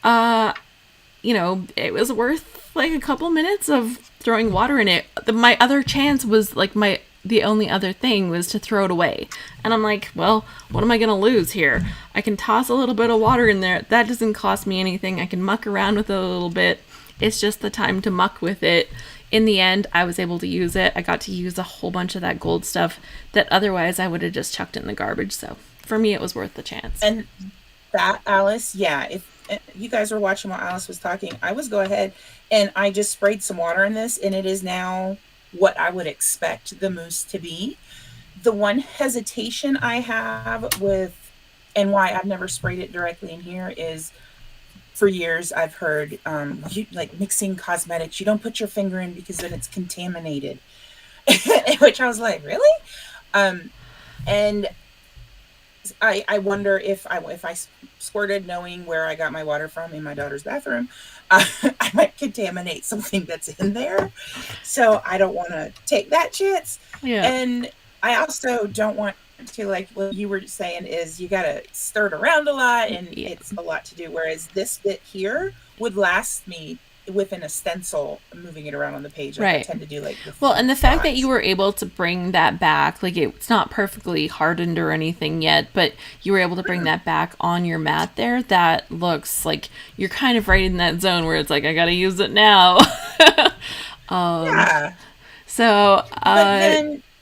it was worth like a couple minutes of throwing water in it. My other chance was like the only other thing was to throw it away. And I'm like, well, what am I going to lose here? I can toss a little bit of water in there. That doesn't cost me anything. I can muck around with it a little bit. It's just the time to muck with it. In the end, I was able to use it. I got to use a whole bunch of that gold stuff that otherwise I would have just chucked it in the garbage. So for me, it was worth the chance. And that, Alice, if you guys were watching while Alice was talking, I was go ahead and I just sprayed some water in this, and it is now what I would expect the mousse to be. The one hesitation I have with, and why I've never sprayed it directly in here, is for years I've heard like mixing cosmetics, you don't put your finger in because then it's contaminated. Which I was like, really? And I wonder if I squirted knowing where I got my water from in my daughter's bathroom, I might contaminate something that's in there. So I don't want to take that chance. Yeah. And I also don't want to, like what you were saying, is you got to stir it around a lot, and it's a lot to do. Whereas this bit here would last me within a stencil, moving it around on the page. Like I tend to do like and the fact that you were able to bring that back, like it's not perfectly hardened or anything yet, but you were able to bring that back on your mat there, that looks like you're kind of right in that zone where it's like, I gotta use it now. So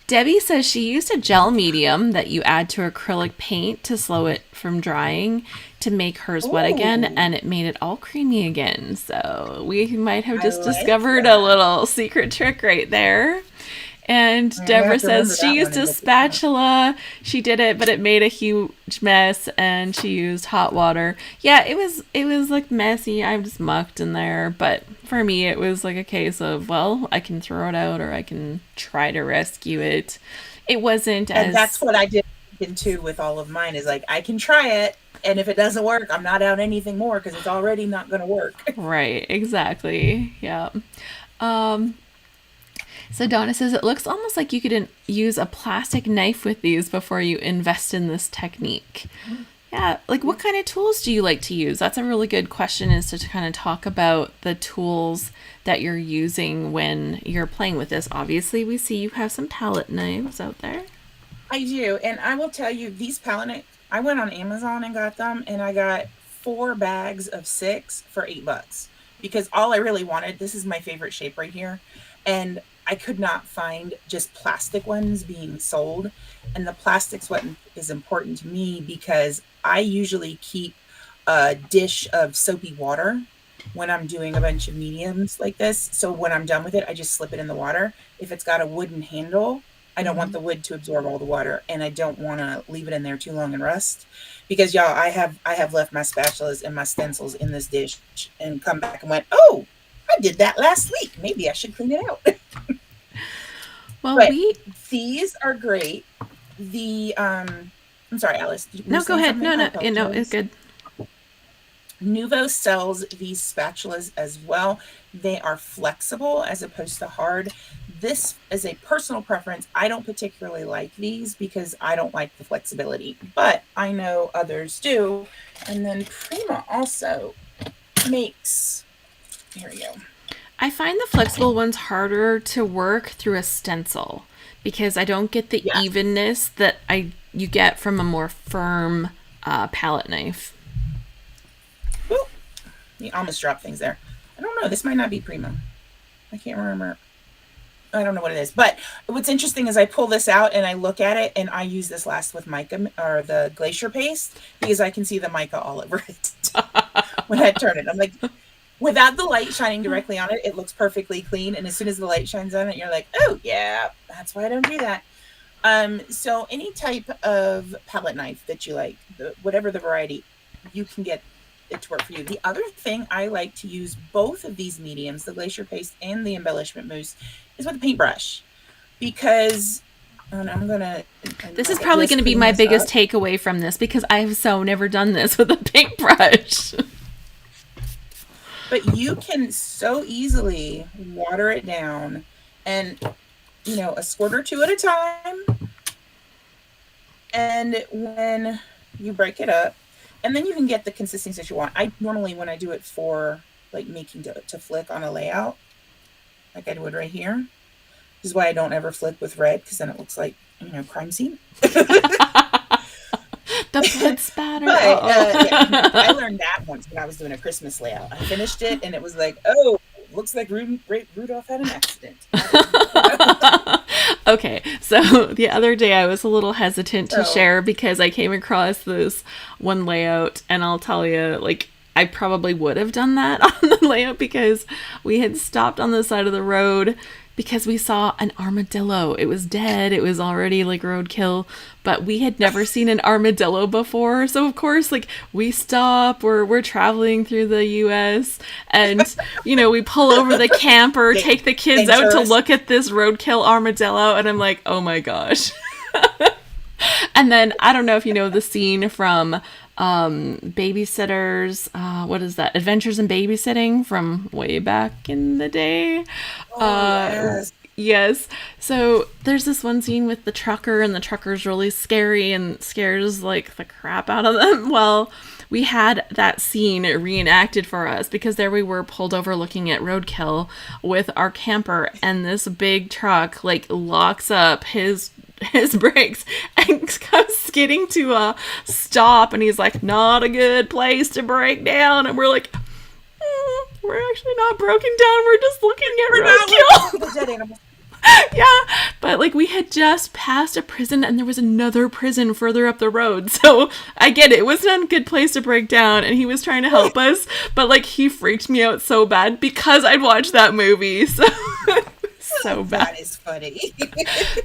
Debbie says she used a gel medium that you add to acrylic paint to slow it from drying to make hers wet again, and it made it all creamy again. So we might have just discovered a little secret trick right there. And Deborah says she used a spatula. She did it, but it made a huge mess, and she used hot water. Yeah, it was like messy. I just mucked in there, but for me, it was like a case of, well, I can throw it out or I can try to rescue it. It wasn't and that's what I did thinking too with all of mine is like, I can try it, and if it doesn't work, I'm not out anything more because it's already not going to work. Right, exactly. Yeah. Um, so Donna says it looks almost like you could use a plastic knife with these before you invest in this technique. Yeah, like what kind of tools do you like to use? That's a really good question, is to kind of talk about the tools that you're using when you're playing with this. Obviously, we see you have some palette knives out there. I do, and I will tell you, these palette knives, I went on Amazon and got them, and I got 4 bags of 6 for $8 because all I really wanted, this is my favorite shape right here, and I could not find just plastic ones being sold, and the plastics what is important to me because I usually keep a dish of soapy water when I'm doing a bunch of mediums like this. So when I'm done with it, I just slip it in the water. If it's got a wooden handle, I don't want the wood to absorb all the water, and I don't want to leave it in there too long and rust because y'all, I have left my spatulas and my stencils in this dish and come back and went, oh, I did that last week. Maybe I should clean it out. Well, but these are great. The I'm sorry, Alice. No, go ahead. No, it's good. Nuvo sells these spatulas as well. They are flexible as opposed to hard. This is a personal preference. I don't particularly like these because I don't like the flexibility, but I know others do. And then Prima also makes, here we go. I find the flexible ones harder to work through a stencil because I don't get the evenness that you get from a more firm palette knife. Ooh, you almost dropped things there. I don't know. This might not be Prima. I can't remember. I don't know what it is. But what's interesting is I pull this out and I look at it, and I use this last with mica or the Glacier paste because I can see the mica all over it when I turn it. I'm like, without the light shining directly on it, it looks perfectly clean. And as soon as the light shines on it, you're like, oh, yeah, that's why I don't do that. So any type of palette knife that you like, whatever the variety, you can get it to work for you. The other thing I like to use both of these mediums, the Glacier paste and the Embellishment mousse, is with a paintbrush because this is probably going to be my biggest takeaway from this because I have never done this with a paintbrush. But you can so easily water it down and, a squirt or two at a time. And when you break it up, and then you can get the consistency that you want. I normally, when I do it for like making to flick on a layout, like I do it right here. This is why I don't ever flick with red because then it looks like, crime scene. The blood spatter. But, I learned that once when I was doing a Christmas layout. I finished it and it was like, oh, looks like Rudolph had an accident. Okay, so the other day I was a little hesitant to share because I came across this one layout, and I'll tell you, like, I probably would have done that on the layout because we had stopped on the side of the road because we saw an armadillo. It was dead. It was already like roadkill, but we had never seen an armadillo before. So of course, like, we stop, we're traveling through the US, and we pull over the camper, take the kids out to look at this roadkill armadillo, and I'm like, oh my gosh. And then I don't know if you know the scene from Babysitters, what is that? Adventures in Babysitting from way back in the day. Yes. So there's this one scene with the trucker, and the trucker's really scary and scares like the crap out of them. Well, we had that scene reenacted for us because there we were pulled over looking at roadkill with our camper, and this big truck like locks up his brakes and comes skidding to a stop, and he's like, not a good place to break down, and we're like, we're actually not broken down, we're just looking at roadkill. Yeah, but like we had just passed a prison and there was another prison further up the road, so I get it was not a good place to break down, and he was trying to help us, but like he freaked me out so bad because I'd watched that movie, so so bad. That is funny.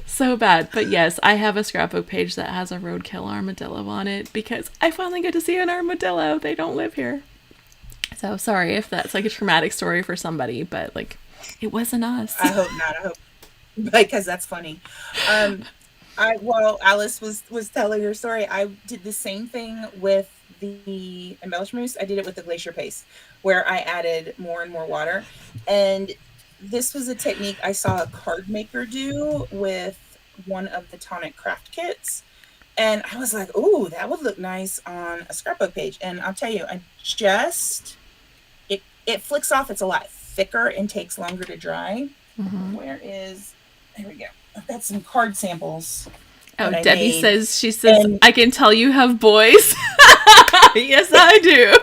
So bad. But yes, I have a scrapbook page that has a roadkill armadillo on it because I finally get to see an armadillo. They don't live here. So sorry if that's like a traumatic story for somebody, but like it wasn't us. I hope not. I hope, because that's funny. Well, Alice was telling her story. I did the same thing with the embellishment mousse. I did it with the Glacier paste, where I added more and more water. And this was a technique I saw a card maker do with one of the tonic craft kits. And I was like, "Ooh, that would look nice on a scrapbook page." And I'll tell you, it flicks off. It's a lot thicker and takes longer to dry. Mm-hmm. There we go. I've got some card samples. Oh, That I Debbie made. she says, And I can tell you have boys. Yes, I do.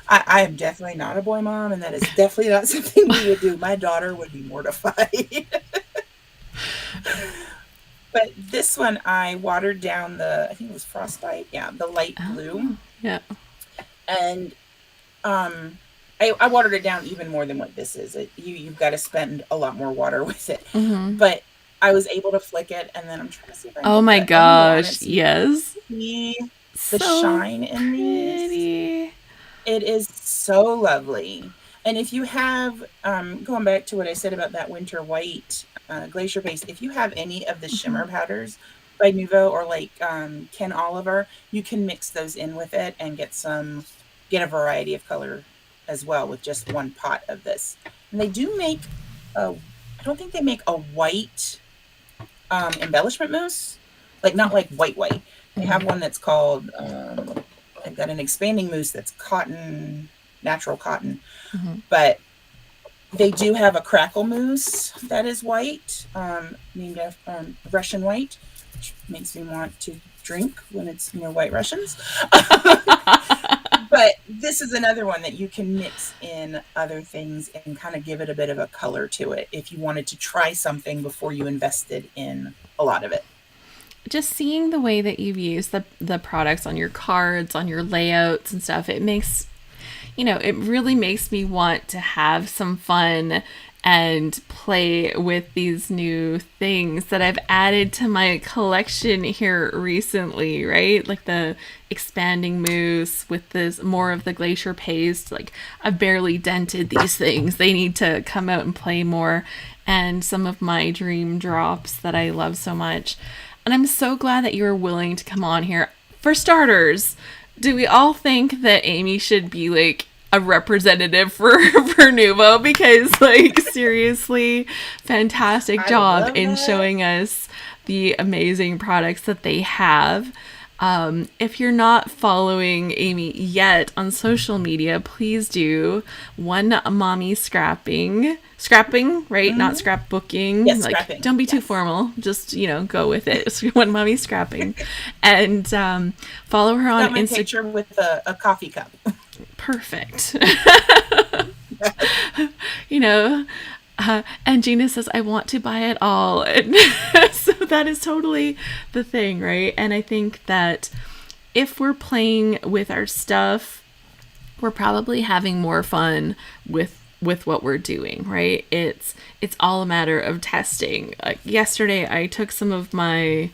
I am definitely not a boy mom, and that is definitely not something we would do. My daughter would be mortified. But this one, I watered down I think it was frostbite, yeah, the light blue, Oh, yeah. and I watered it down even more than what this is. You've got to spend a lot more water with it, Mm-hmm. but I was able to flick it, and then I'm trying to see if I can Oh get my the angle on it gosh, so you yes. can see the So shine in these. pretty. It is so lovely. And if you have, going back to what I said about that winter white glacier paste, if you have any of the Mm-hmm. shimmer powders by Nuvo or like Ken Oliver, you can mix those in with it and get a variety of color as well with just one pot of this. And they do make I don't think they make a white embellishment mousse, like not like white. They have one that's called I've got an expanding mousse that's cotton, natural cotton, Mm-hmm. but they do have a crackle mousse that is white, named after Russian white, which makes me want to drink when it's White Russians. But this is another one that you can mix in other things and kind of give it a bit of a color to it if you wanted to try something before you invested in a lot of it. Just seeing the way that you've used the products on your cards, on your layouts and stuff, it makes, it really makes me want to have some fun and play with these new things that I've added to my collection here recently, right? Like the expanding mousse with this more of the glacier paste. Like I've barely dented these things. They need to come out and play more. And some of my dream drops that I love so much. And I'm so glad that you were willing to come on here. For starters, do we all think that Amy should be like a representative for Nuvo? Because like seriously, fantastic I would job love in that. showing us the amazing products that they have. If you're not following Amy yet on social media, please do. One Mommy Scrapping, right? Not scrapbooking. Yes, Like, scrapping. don't be too Yes. formal. Just go with it. It's One Mommy Scrapping, and follow her on Got my Instagram. picture with a coffee cup. Perfect. you know, and Gina says, I want to buy it all. And so that is totally the thing, right? And I think that if we're playing with our stuff, we're probably having more fun with what we're doing, right? It's all a matter of testing. Like yesterday, I took some of my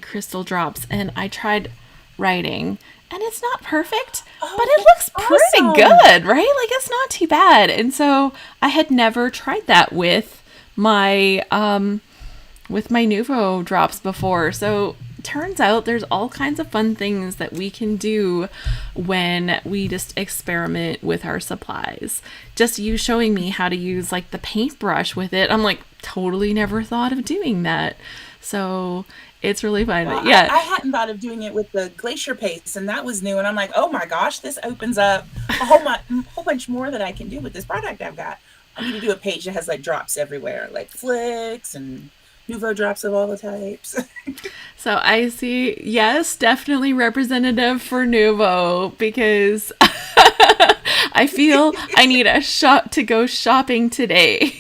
crystal drops and I tried writing, and it's not perfect, Oh, but it that's looks pretty awesome. good, right? Like it's not too bad. And so I had never tried that with my Nuvo drops before. So turns out there's all kinds of fun things that we can do when we just experiment with our supplies. Just you showing me how to use like the paintbrush with it, I'm like, totally never thought of doing that. So it's really fun. Well, Yeah. I hadn't thought of doing it with the glacier paste, and that was new. And I'm like, oh my gosh, this opens up a whole bunch more that I can do with this product I've got. I need to do a page that has like drops everywhere, like flicks and Nuvo drops of all the types. So I see, yes, definitely representative for Nuvo, because I feel I need a shop to go shopping today.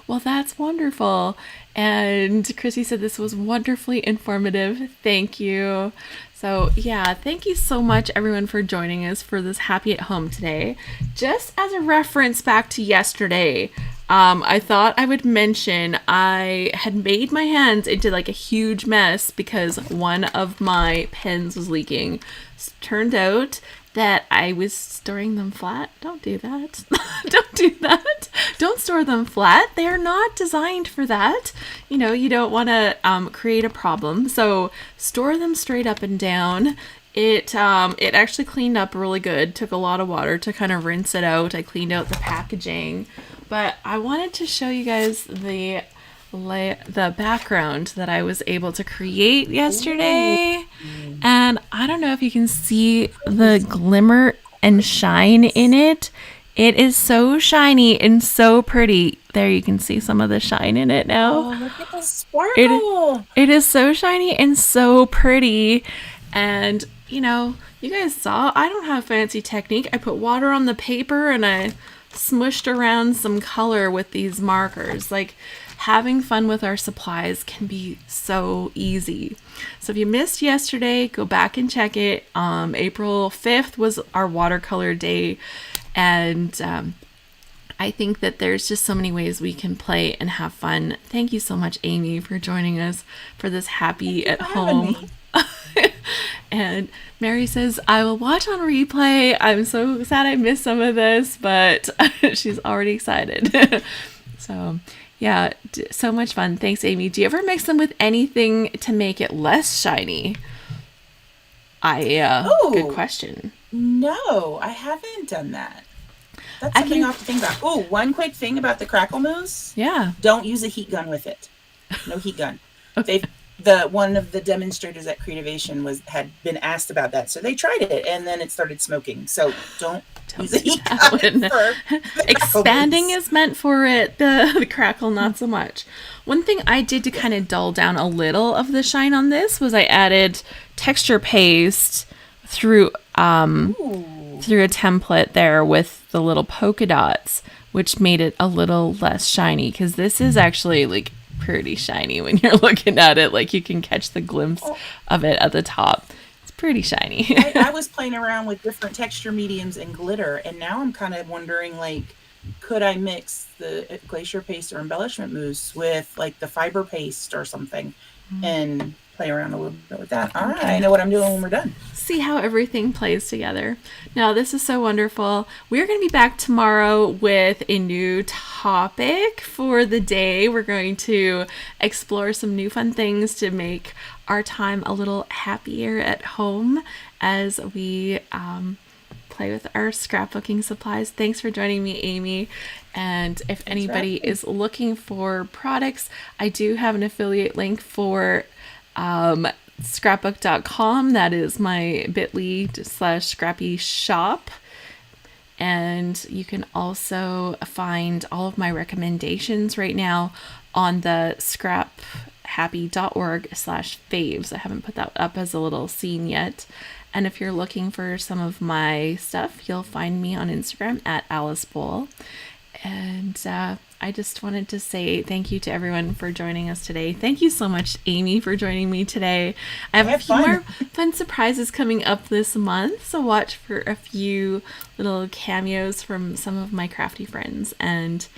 Well, that's wonderful. And Chrissy said this was wonderfully informative. Thank you. So, yeah, thank you so much, everyone, for joining us for this Happy at Home today. Just as a reference back to yesterday, I thought I would mention I had made my hands into like a huge mess because one of my pens was leaking. Turned out that I was storing them flat. Don't do that. Don't do that. Don't store them flat. They are not designed for that. You know, you don't want to create a problem. So store them straight up and down. It actually cleaned up really good. Took a lot of water to kind of rinse it out. I cleaned out the packaging. But I wanted to show you guys the background that I was able to create yesterday. And I don't know if you can see the glimmer and shine in it. It is so shiny and so pretty. There, you can see some of the shine in it now. Oh, look at the sparkle. It is so shiny and so pretty. And, you know, you guys saw, I don't have a fancy technique. I put water on the paper and I smushed around some color with these markers. Like, having fun with our supplies can be so easy. So if you missed yesterday, go back and check it. April 5th was our watercolor day. And I think that there's just so many ways we can play and have fun. Thank you so much, Amy, for joining us for this happy at home. And Mary says, I will watch on replay. I'm so sad I missed some of this, but she's already excited. So yeah, so much fun. Thanks, Amy. Do you ever mix them with anything to make it less shiny? Good question. No, I haven't done that. That's something I'll have to think about. Oh, one quick thing about the crackle mousse. Yeah. Don't use a heat gun with it. No heat gun. Okay. One of the demonstrators at Creativation had been asked about that, so they tried it, and then it started smoking. So don't use a heat gun for expanding is meant for it. The crackle, not so much. One thing I did to kind of dull down a little of the shine on this was I added texture paste through a template there with the little polka dots, which made it a little less shiny, because this is actually like pretty shiny when you're looking at it. Like, you can catch the glimpse of it at the top. It's pretty shiny. I was playing around with different texture mediums and glitter, and now I'm kind of wondering, like, could I mix the Glacier paste or embellishment mousse with like the fiber paste or something and play around a little bit with that. All right, I know what I'm doing when we're done. See how everything plays together. Now, this is so wonderful. We're going to be back tomorrow with a new topic for the day. We're going to explore some new fun things to make our time a little happier at home as we play with our scrapbooking supplies. Thanks for joining me, Amy. And if anybody is looking for products, I do have an affiliate link for scrapbook.com. That is my bit.ly/scrappy shop. And you can also find all of my recommendations right now on the scraphappy.org/faves. I haven't put that up as a little scene yet. And if you're looking for some of my stuff, you'll find me on Instagram at Alice Bowl. And I just wanted to say thank you to everyone for joining us today. Thank you so much, Amy, for joining me today. I have a few more fun surprises coming up this month, so watch for a few little cameos from some of my crafty friends. And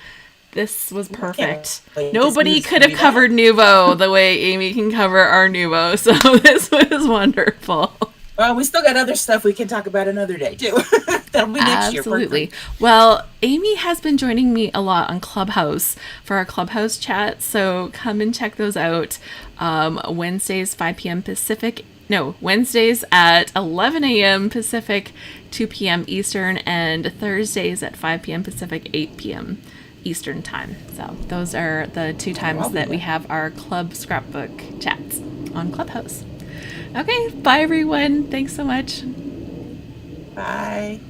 this was perfect. Nobody could have covered Nuvo the way Amy can cover our Nuvo, so this was wonderful. Well, we still got other stuff we can talk about another day, too. That'll be next year. Absolutely. Well, Amy has been joining me a lot on Clubhouse for our Clubhouse chats, so come and check those out. Wednesdays, 5 p.m. Pacific. No, Wednesdays at 11 a.m. Pacific, 2 p.m. Eastern, and Thursdays at 5 p.m. Pacific, 8 p.m. Eastern time. So those are the two times that we have our Club Scrapbook chats on Clubhouse. Okay, bye everyone. Thanks so much. Bye.